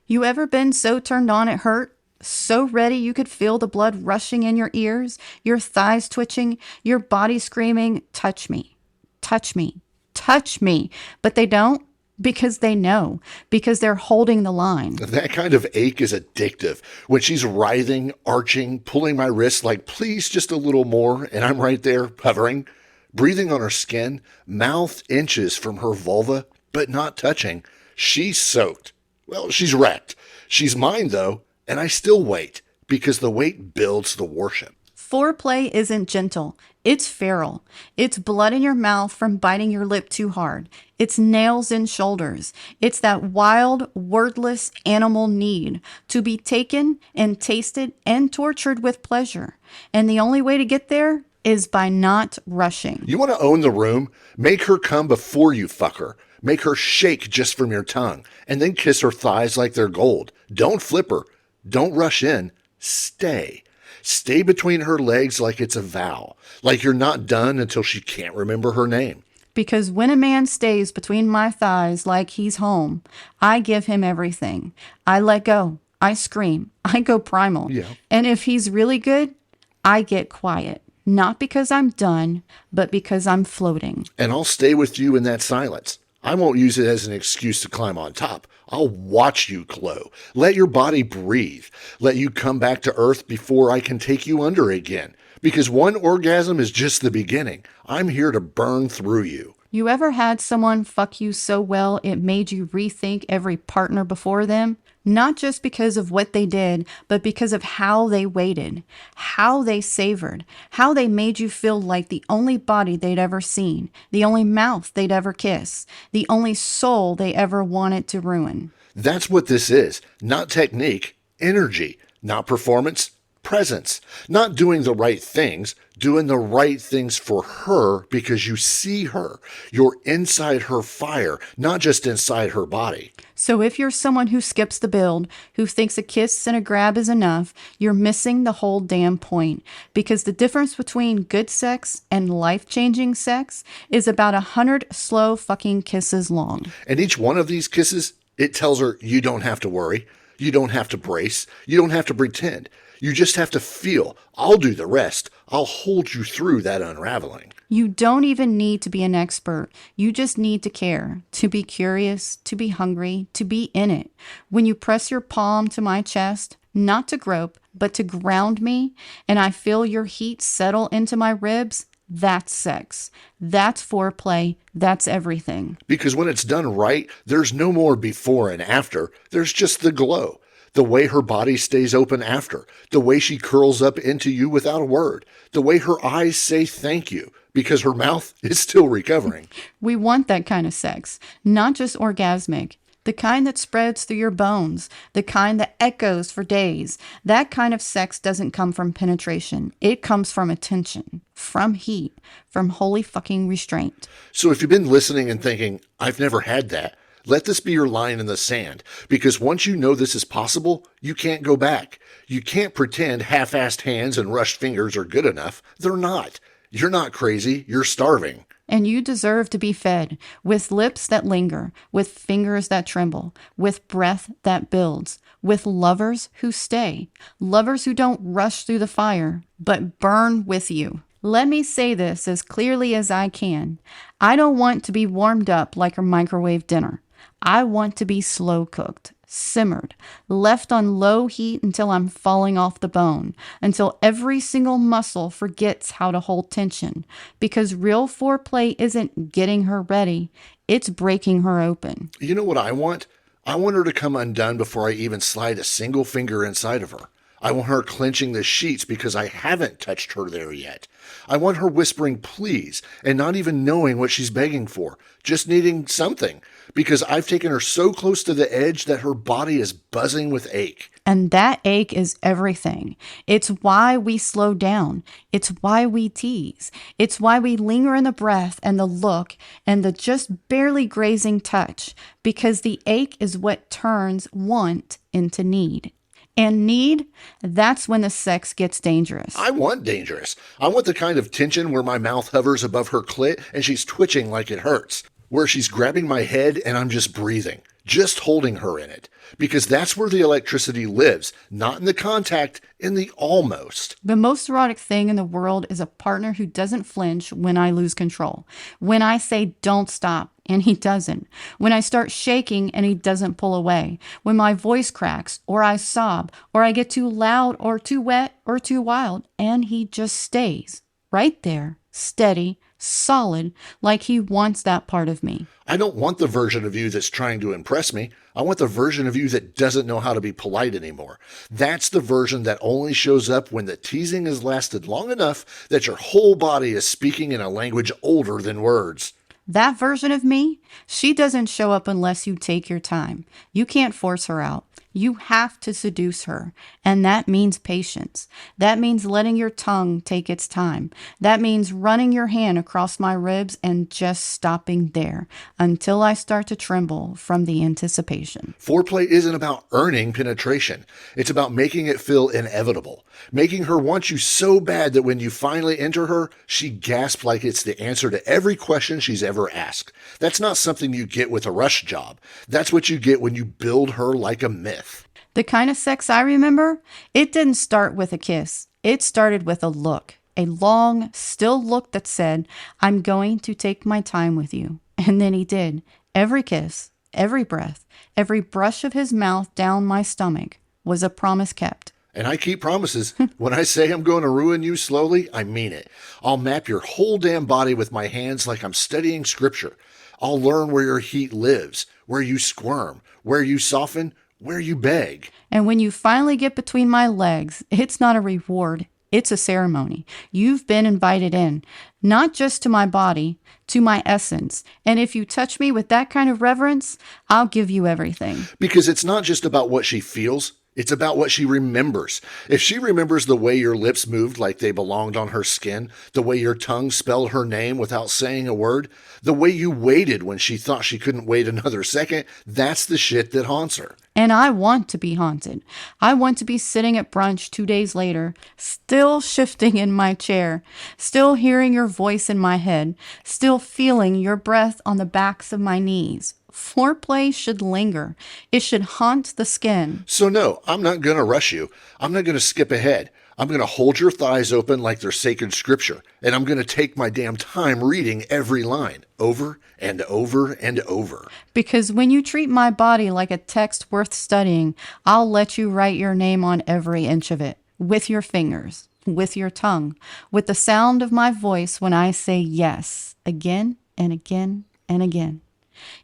You ever been so turned on it hurt? So ready you could feel the blood rushing in your ears, your thighs twitching, your body screaming, touch me, touch me, touch me. But they don't. Because they know, because they're holding the line. That kind of ache is addictive. When she's writhing, arching, pulling my wrist like, please, just a little more, and I'm right there, hovering, breathing on her skin, mouth inches from her vulva, but not touching. She's soaked. Well, she's wrecked. She's mine, though, and I still wait, because the wait builds the worship. Foreplay isn't gentle. It's feral. It's blood in your mouth from biting your lip too hard. It's nails in shoulders. It's that wild, wordless animal need to be taken and tasted and tortured with pleasure. And the only way to get there is by not rushing. You want to own the room? Make her come before you fuck her. Make her shake just from your tongue, and then kiss her thighs like they're gold. Don't flip her. Don't rush in. Stay. Stay between her legs like it's a vow, like you're not done until she can't remember her name. Because when a man stays between my thighs like he's home, I give him everything. I let go. I scream. I go primal. Yeah. And if he's really good, I get quiet. Not because I'm done, but because I'm floating. And I'll stay with you in that silence. I won't use it as an excuse to climb on top. I'll watch you glow. Let your body breathe. Let you come back to earth before I can take you under again. Because one orgasm is just the beginning. I'm here to burn through you. You ever had someone fuck you so well it made you rethink every partner before them? Not just because of what they did, but because of how they waited, how they savored, how they made you feel like the only body they'd ever seen, the only mouth they'd ever kiss, the only soul they ever wanted to ruin. That's what this is. Not technique, energy. Not performance, presence. Not doing the right things, doing the right things for her because you see her. You're inside her fire, not just inside her body. So if you're someone who skips the build, who thinks a kiss and a grab is enough, you're missing the whole damn point. Because the difference between good sex and life-changing sex is about 100 slow fucking kisses long. And each one of these kisses, it tells her you don't have to worry. You don't have to brace. You don't have to pretend. You just have to feel. I'll do the rest. I'll hold you through that unraveling. You don't even need to be an expert. You just need to care, to be curious, to be hungry, to be in it. When you press your palm to my chest, not to grope, but to ground me, and I feel your heat settle into my ribs, that's sex. That's foreplay. That's everything. Because when it's done right, there's no more before and after. There's just the glow. The way her body stays open after. The way she curls up into you without a word. The way her eyes say thank you because her mouth is still recovering. We want that kind of sex, not just orgasmic. The kind that spreads through your bones, the kind that echoes for days. That kind of sex doesn't come from penetration. It comes from attention, from heat, from holy fucking restraint. So if you've been listening and thinking, I've never had that, let this be your line in the sand, because once you know this is possible, you can't go back. You can't pretend half-assed hands and rushed fingers are good enough. They're not. You're not crazy. You're starving. And you deserve to be fed with lips that linger, with fingers that tremble, with breath that builds, with lovers who stay, lovers who don't rush through the fire, but burn with you. Let me say this as clearly as I can. I don't want to be warmed up like a microwave dinner. I want to be slow cooked, simmered, left on low heat until I'm falling off the bone, until every single muscle forgets how to hold tension. Because real foreplay isn't getting her ready, it's breaking her open. You know what I want? I want her to come undone before I even slide a single finger inside of her. I want her clenching the sheets because I haven't touched her there yet. I want her whispering please and not even knowing what she's begging for, just needing something, because I've taken her so close to the edge that her body is buzzing with ache. And that ache is everything. It's why we slow down. It's why we tease. It's why we linger in the breath and the look and the just barely grazing touch, because the ache is what turns want into need. And need, that's when the sex gets dangerous. I want dangerous. I want the kind of tension where my mouth hovers above her clit and she's twitching like it hurts, where she's grabbing my head and I'm just breathing, just holding her in it. Because that's where the electricity lives, not in the contact, in the almost. The most erotic thing in the world is a partner who doesn't flinch when I lose control. When I say don't stop, and he doesn't. When I start shaking and he doesn't pull away. When my voice cracks, or I sob, or I get too loud, or too wet, or too wild, and he just stays right there, steady, solid, like he wants that part of me. I don't want the version of you that's trying to impress me. I want the version of you that doesn't know how to be polite anymore. That's the version that only shows up when the teasing has lasted long enough that your whole body is speaking in a language older than words. That version of me, she doesn't show up unless you take your time. You can't force her out. You have to seduce her. And that means patience. That means letting your tongue take its time. That means running your hand across my ribs and just stopping there until I start to tremble from the anticipation. Foreplay isn't about earning penetration. It's about making it feel inevitable. Making her want you so bad that when you finally enter her, she gasps like it's the answer to every question she's ever asked. That's not something you get with a rush job. That's what you get when you build her like a myth. The kind of sex I remember, it didn't start with a kiss. It started with a look, a long, still look that said, I'm going to take my time with you. And then he did. Every kiss, every breath, every brush of his mouth down my stomach was a promise kept. And I keep promises. When I say I'm going to ruin you slowly, I mean it. I'll map your whole damn body with my hands like I'm studying scripture. I'll learn where your heat lives, where you squirm, where you soften, where you beg. And when you finally get between my legs, it's not a reward. It's a ceremony. You've been invited in, not just to my body, to my essence. And if you touch me with that kind of reverence, I'll give you everything. Because it's not just about what she feels. It's about what she remembers. If she remembers the way your lips moved like they belonged on her skin, the way your tongue spelled her name without saying a word, the way you waited when she thought she couldn't wait another second, that's the shit that haunts her. And I want to be haunted. I want to be sitting at brunch 2 days later, still shifting in my chair, still hearing your voice in my head, still feeling your breath on the backs of my knees. Foreplay should linger. It should haunt the skin. So no, I'm not going to rush you. I'm not going to skip ahead. I'm going to hold your thighs open like they're sacred scripture, and I'm going to take my damn time reading every line, over and over and over. Because when you treat my body like a text worth studying, I'll let you write your name on every inch of it, with your fingers, with your tongue, with the sound of my voice when I say yes, again and again and again.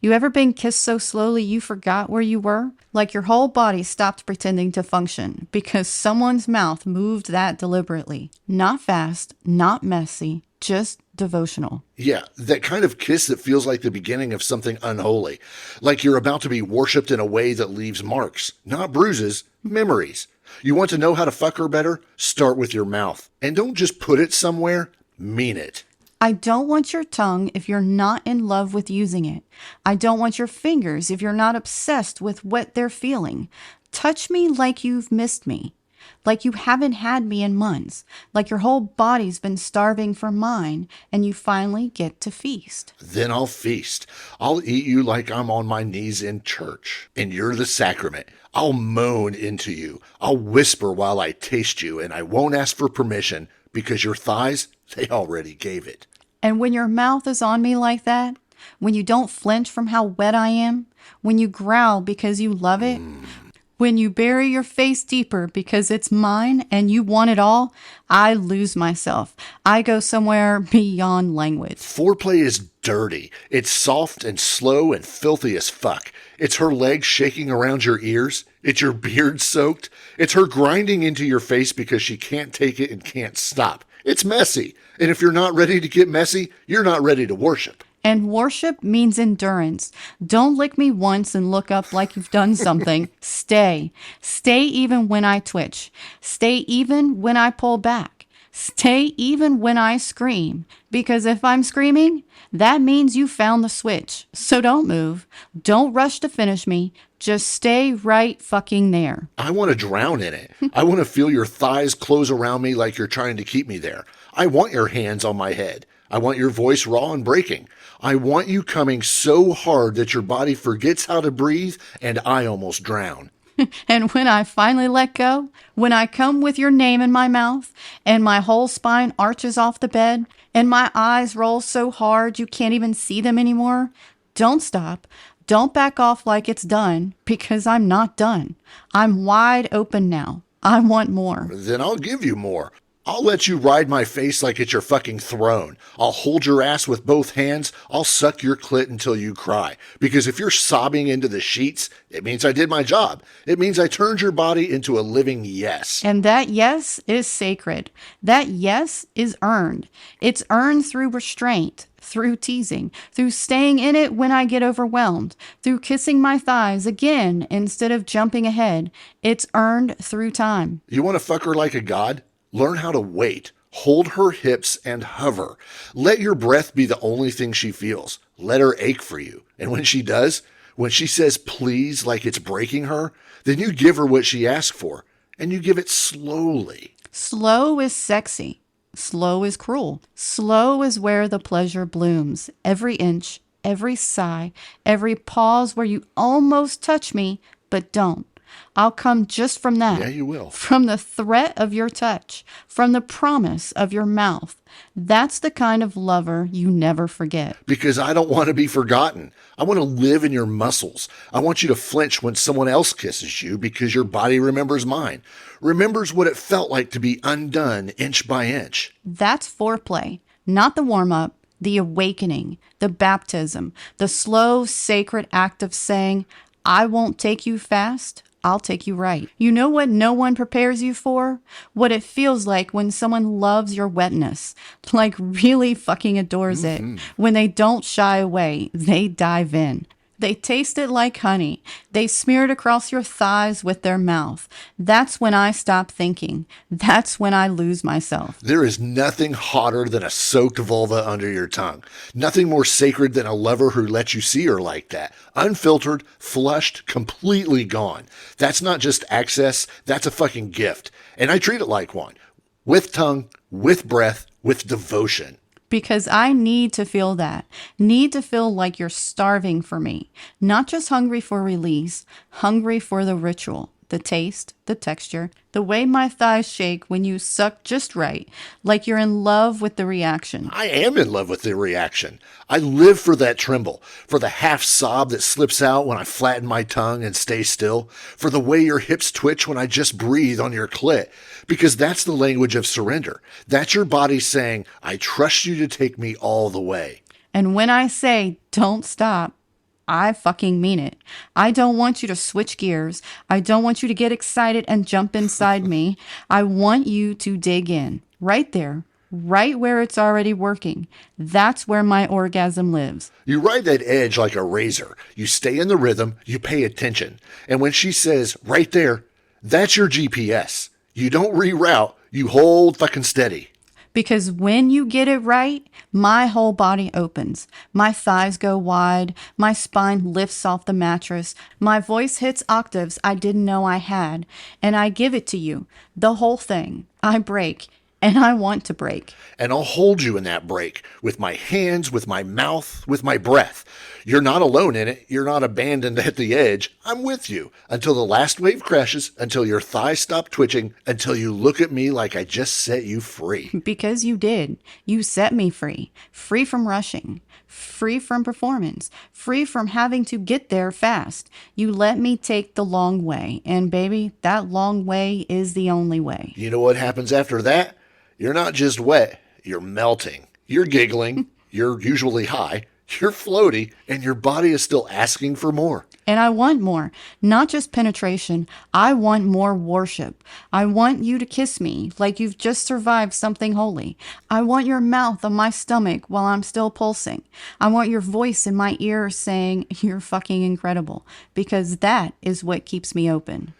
You ever been kissed so slowly you forgot where you were? Like your whole body stopped pretending to function because someone's mouth moved that deliberately. Not fast, not messy, just devotional. Yeah, that kind of kiss that feels like the beginning of something unholy. Like you're about to be worshipped in a way that leaves marks, not bruises, memories. You want to know how to fuck her better? Start with your mouth. And don't just put it somewhere, mean it. I don't want your tongue if you're not in love with using it. I don't want your fingers if you're not obsessed with what they're feeling. Touch me like you've missed me, like you haven't had me in months, like your whole body's been starving for mine, and you finally get to feast. Then I'll feast. I'll eat you like I'm on my knees in church, and you're the sacrament. I'll moan into you. I'll whisper while I taste you, and I won't ask for permission because your thighs, they already gave it. And when your mouth is on me like that, when you don't flinch from how wet I am, when you growl because you love it, when you bury your face deeper because it's mine and you want it all, I lose myself. I go somewhere beyond language. Foreplay is dirty. It's soft and slow and filthy as fuck. It's her legs shaking around your ears. It's your beard soaked. It's her grinding into your face because she can't take it and can't stop. It's messy. And if you're not ready to get messy, you're not ready to worship. And worship means endurance. Don't lick me once and look up like you've done something. Stay. Stay even when I twitch. Stay even when I pull back. Stay even when I scream. Because if I'm screaming, that means you found the switch. So don't move. Don't rush to finish me. Just stay right fucking there. I want to drown in it. I want to feel your thighs close around me like you're trying to keep me there. I want your hands on my head. I want your voice raw and breaking. I want you coming so hard that your body forgets how to breathe and I almost drown. And when I finally let go, when I come with your name in my mouth and my whole spine arches off the bed and my eyes roll so hard you can't even see them anymore, don't stop. Don't back off like it's done, because I'm not done. I'm wide open now. I want more. Then I'll give you more. I'll let you ride my face like it's your fucking throne. I'll hold your ass with both hands. I'll suck your clit until you cry. Because if you're sobbing into the sheets, it means I did my job. It means I turned your body into a living yes. And that yes is sacred. That yes is earned. It's earned through restraint, through teasing, through staying in it when I get overwhelmed, through kissing my thighs again instead of jumping ahead. It's earned through time. You want to fuck her like a god? Learn how to wait. Hold her hips and hover. Let your breath be the only thing she feels. Let her ache for you. And when she does, when she says please like it's breaking her, then you give her what she asks for. And you give it slowly. Slow is sexy. Slow is cruel. Slow is where the pleasure blooms. Every inch, every sigh, every pause where you almost touch me, but don't. I'll come just from that. Yeah, you will. From the threat of your touch, from the promise of your mouth. That's the kind of lover you never forget. Because I don't want to be forgotten. I want to live in your muscles. I want you to flinch when someone else kisses you because your body remembers mine. Remembers what it felt like to be undone inch by inch. That's foreplay, not the warm-up, the awakening, the baptism, the slow, sacred act of saying, I won't take you fast. I'll take you right. You know what no one prepares you for? What it feels like when someone loves your wetness, like really fucking adores it. When they don't shy away, they dive in. They taste it like honey. They smear it across your thighs with their mouth. That's when I stop thinking. That's when I lose myself. There is nothing hotter than a soaked vulva under your tongue. Nothing more sacred than a lover who lets you see her like that. Unfiltered, flushed, completely gone. That's not just access, that's a fucking gift. And I treat it like one. With tongue, with breath, with devotion. Because I need to feel that. Need to feel like you're starving for me. Not just hungry for release, hungry for the ritual, the taste, the texture, the way my thighs shake when you suck just right, like you're in love with the reaction. I am in love with the reaction. I live for that tremble, for the half sob that slips out when I flatten my tongue and stay still, for the way your hips twitch when I just breathe on your clit, because that's the language of surrender. That's your body saying, I trust you to take me all the way. And when I say, don't stop, I fucking mean it. I don't want you to switch gears. I don't want you to get excited and jump inside me. I want you to dig in. Right there. Right where it's already working. That's where my orgasm lives. You ride that edge like a razor. You stay in the rhythm. You pay attention. And when she says, right there, that's your GPS. You don't reroute. You hold fucking steady. Because when you get it right, my whole body opens. My thighs go wide. My spine lifts off the mattress. My voice hits octaves I didn't know I had. And I give it to you. The whole thing. I break. And I want to break. And I'll hold you in that break. With my hands, with my mouth, with my breath. You're not alone in it. You're not abandoned at the edge. I'm with you. Until the last wave crashes. Until your thighs stop twitching. Until you look at me like I just set you free. Because you did. You set me free. Free from rushing. Free from performance. Free from having to get there fast. You let me take the long way. And baby, that long way is the only way. You know what happens after that? You're not just wet, you're melting. You're giggling, you're usually high, you're floaty, and your body is still asking for more. And I want more. Not just penetration. I want more worship. I want you to kiss me like you've just survived something holy. I want your mouth on my stomach while I'm still pulsing. I want your voice in my ear saying, you're fucking incredible. Because that is what keeps me open.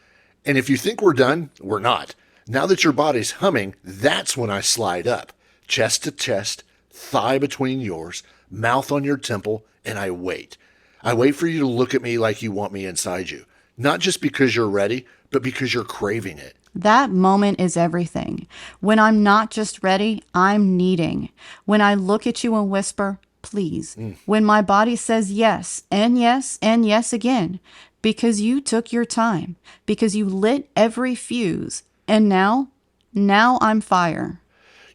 And if you think we're done, we're not. Now that your body's humming, that's when I slide up. Chest to chest, thigh between yours, mouth on your temple, and I wait. I wait for you to look at me like you want me inside you. Not just because you're ready, but because you're craving it. That moment is everything. When I'm not just ready, I'm needing. When I look at you and whisper, please. When my body says yes, and yes, and yes again. Because you took your time. Because you lit every fuse. And now I'm fire.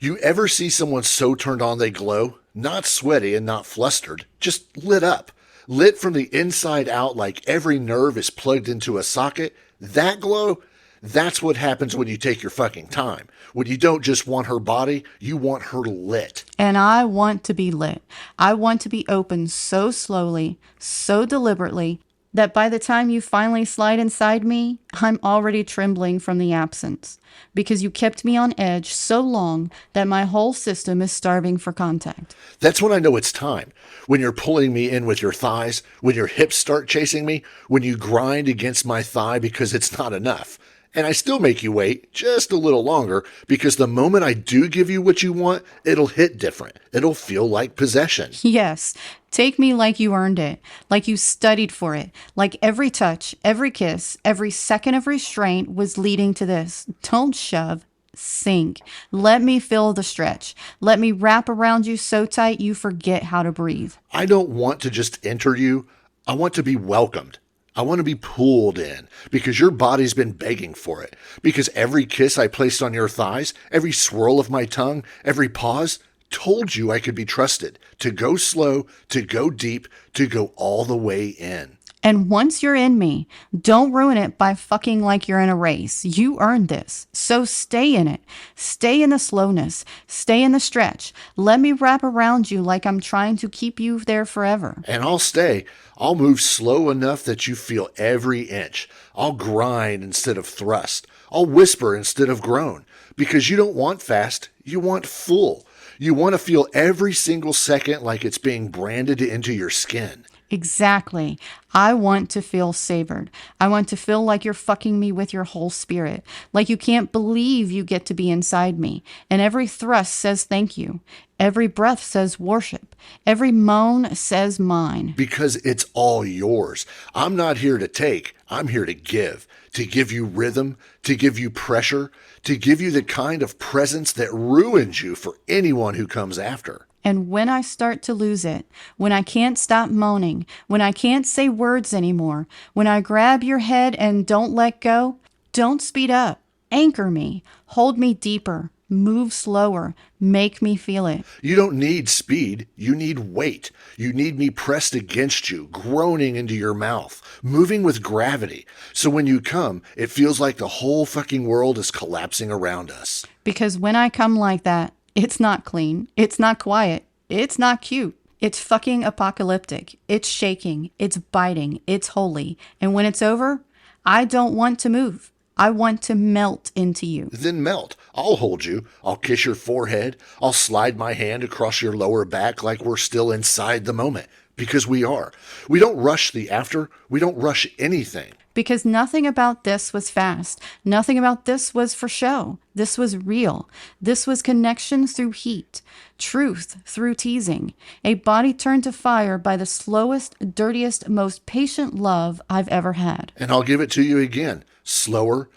You ever see someone so turned on they glow? Not sweaty and not flustered, just lit up. Lit from the inside out like every nerve is plugged into a socket. That glow, That's what happens when you take your fucking time. When you don't just want her body, you want her lit. And I want to be lit. I want to be open so slowly, so deliberately, that by the time you finally slide inside me, I'm already trembling from the absence. Because you kept me on edge so long that my whole system is starving for contact. That's when I know it's time. When you're pulling me in with your thighs, when your hips start chasing me, when you grind against my thigh because it's not enough. And I still make you wait just a little longer because the moment I do give you what you want, it'll hit different. It'll feel like possession. Yes, take me like you earned it, like you studied for it, like every touch, every kiss, every second of restraint was leading to this. Don't shove. Sink. Let me feel the stretch. Let me wrap around you so tight you forget how to breathe. I don't want to just enter you. I want to be welcomed. I want to be pulled in because your body's been begging for it. Because every kiss I placed on your thighs, every swirl of my tongue, every pause told you I could be trusted to go slow, to go deep, to go all the way in. And once you're in me, don't ruin it by fucking like you're in a race. You earned this. So stay in it. Stay in the slowness. Stay in the stretch. Let me wrap around you like I'm trying to keep you there forever. And I'll stay. I'll move slow enough that you feel every inch. I'll grind instead of thrust. I'll whisper instead of groan. Because you don't want fast, you want full. You want to feel every single second like it's being branded into your skin. Exactly. I want to feel savored. I want to feel like you're fucking me with your whole spirit. Like you can't believe you get to be inside me. And every thrust says thank you. Every breath says worship. Every moan says mine. Because it's all yours. I'm not here to take. I'm here to give. To give you rhythm. To give you pressure. To give you the kind of presence that ruins you for anyone who comes after. And when I start to lose it, when I can't stop moaning, when I can't say words anymore, when I grab your head and don't let go, don't speed up. Anchor me. Hold me deeper. Move slower. Make me feel it. You don't need speed. You need weight. You need me pressed against you, groaning into your mouth, moving with gravity. So when you come, it feels like the whole fucking world is collapsing around us. Because when I come like that, it's not clean. It's not quiet. It's not cute. It's fucking apocalyptic. It's shaking. It's biting. It's holy. And when it's over, I don't want to move. I want to melt into you. Then melt. I'll hold you. I'll kiss your forehead. I'll slide my hand across your lower back like we're still inside the moment. Because we are. We don't rush the after. We don't rush anything. Because nothing about this was fast. Nothing about this was for show. This was real. This was connection through heat. Truth through teasing. A body turned to fire by the slowest, dirtiest, most patient love I've ever had. And I'll give it to you again. Slower,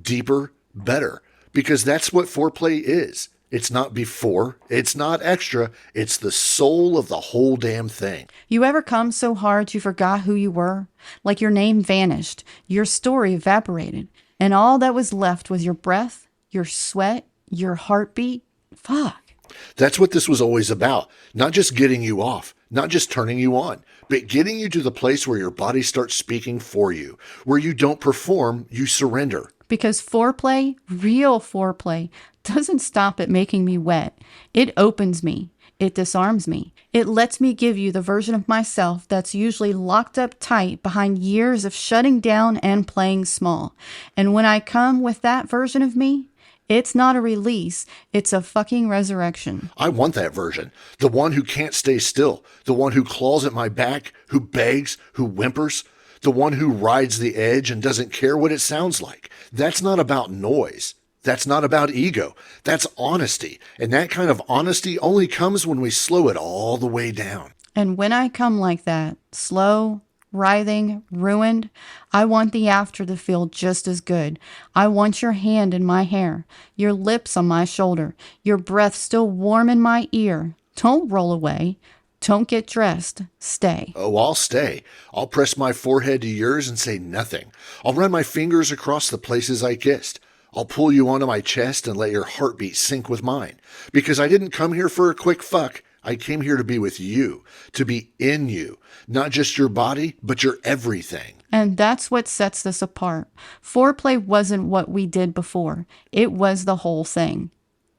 deeper, better. Because that's what foreplay is. It's not before. It's not extra. It's the soul of the whole damn thing. You ever come so hard you forgot who you were? Like your name vanished, your story evaporated, and all that was left was your breath, your sweat, your heartbeat? Fuck. That's what this was always about. Not just getting you off, not just turning you on, but getting you to the place where your body starts speaking for you, where you don't perform, you surrender. Because foreplay, real foreplay, doesn't stop at making me wet. It opens me. It disarms me. It lets me give you the version of myself that's usually locked up tight behind years of shutting down and playing small. And when I come with that version of me, it's not a release. It's a fucking resurrection. I want that version. The one who can't stay still. The one who claws at my back, who begs, who whimpers. The one who rides the edge and doesn't care what it sounds like. That's not about noise. That's not about ego. That's honesty. And that kind of honesty only comes when we slow it all the way down. And when I come like that, slow, writhing, ruined, I want the after to feel just as good. I want your hand in my hair, your lips on my shoulder, your breath still warm in my ear. Don't roll away. Don't get dressed. Stay. Oh, I'll stay. I'll press my forehead to yours and say nothing. I'll run my fingers across the places I kissed. I'll pull you onto my chest and let your heartbeat sync with mine. Because I didn't come here for a quick fuck. I came here to be with you, to be in you, not just your body, but your everything. And that's what sets this apart. Foreplay wasn't what we did before. It was the whole thing.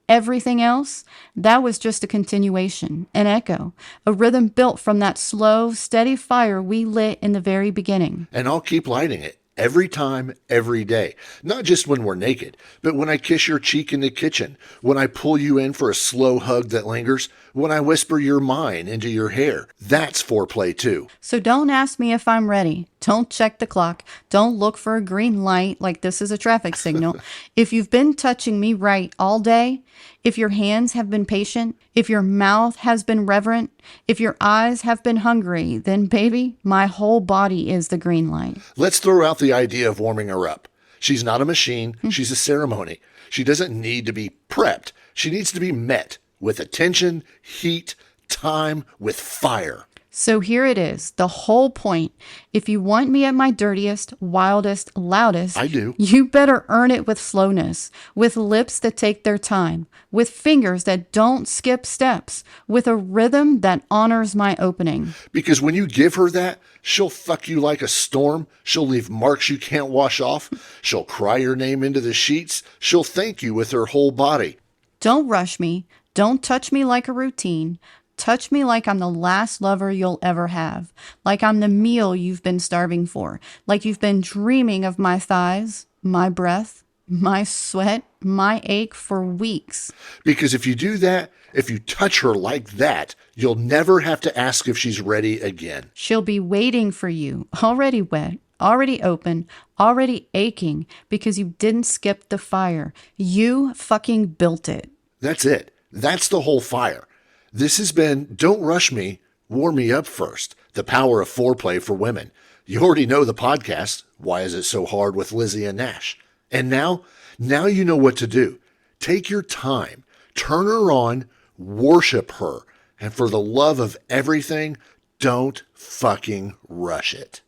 Everything else, that was just a continuation, an echo, a rhythm built from that slow, steady fire we lit in the very beginning. And I'll keep lighting it. Every time, every day. Not just when we're naked, but when I kiss your cheek in the kitchen, when I pull you in for a slow hug that lingers, when I whisper your mind into your hair. That's foreplay too. So don't ask me if I'm ready. Don't check the clock. Don't look for a green light like this is a traffic signal. If you've been touching me right all day, if your hands have been patient, if your mouth has been reverent, if your eyes have been hungry, then baby, my whole body is the green light. Let's throw out the idea of warming her up. She's not a machine. She's a ceremony. She doesn't need to be prepped. She needs to be met with attention, heat, time, with fire. So here it is, the whole point. If you want me at my dirtiest, wildest, loudest, I do. You better earn it with slowness, with lips that take their time, with fingers that don't skip steps, with a rhythm that honors my opening. Because when you give her that, she'll fuck you like a storm. She'll leave marks you can't wash off. She'll cry your name into the sheets. She'll thank you with her whole body. Don't rush me. Don't touch me like a routine. Touch me like I'm the last lover you'll ever have, like I'm the meal you've been starving for, like you've been dreaming of my thighs, my breath, my sweat, my ache for weeks. Because if you do that, if you touch her like that, you'll never have to ask if she's ready again. She'll be waiting for you, already wet, already open, already aching, because you didn't skip the fire. You fucking built it. That's it. That's the whole fire. This has been Don't Rush Me, Warm Me Up First, the power of foreplay for women. You already know the podcast, Why Is It So Hard with Lizzie and Nash. And now you know what to do. Take your time, turn her on, worship her, and for the love of everything, don't fucking rush it.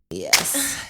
Yes.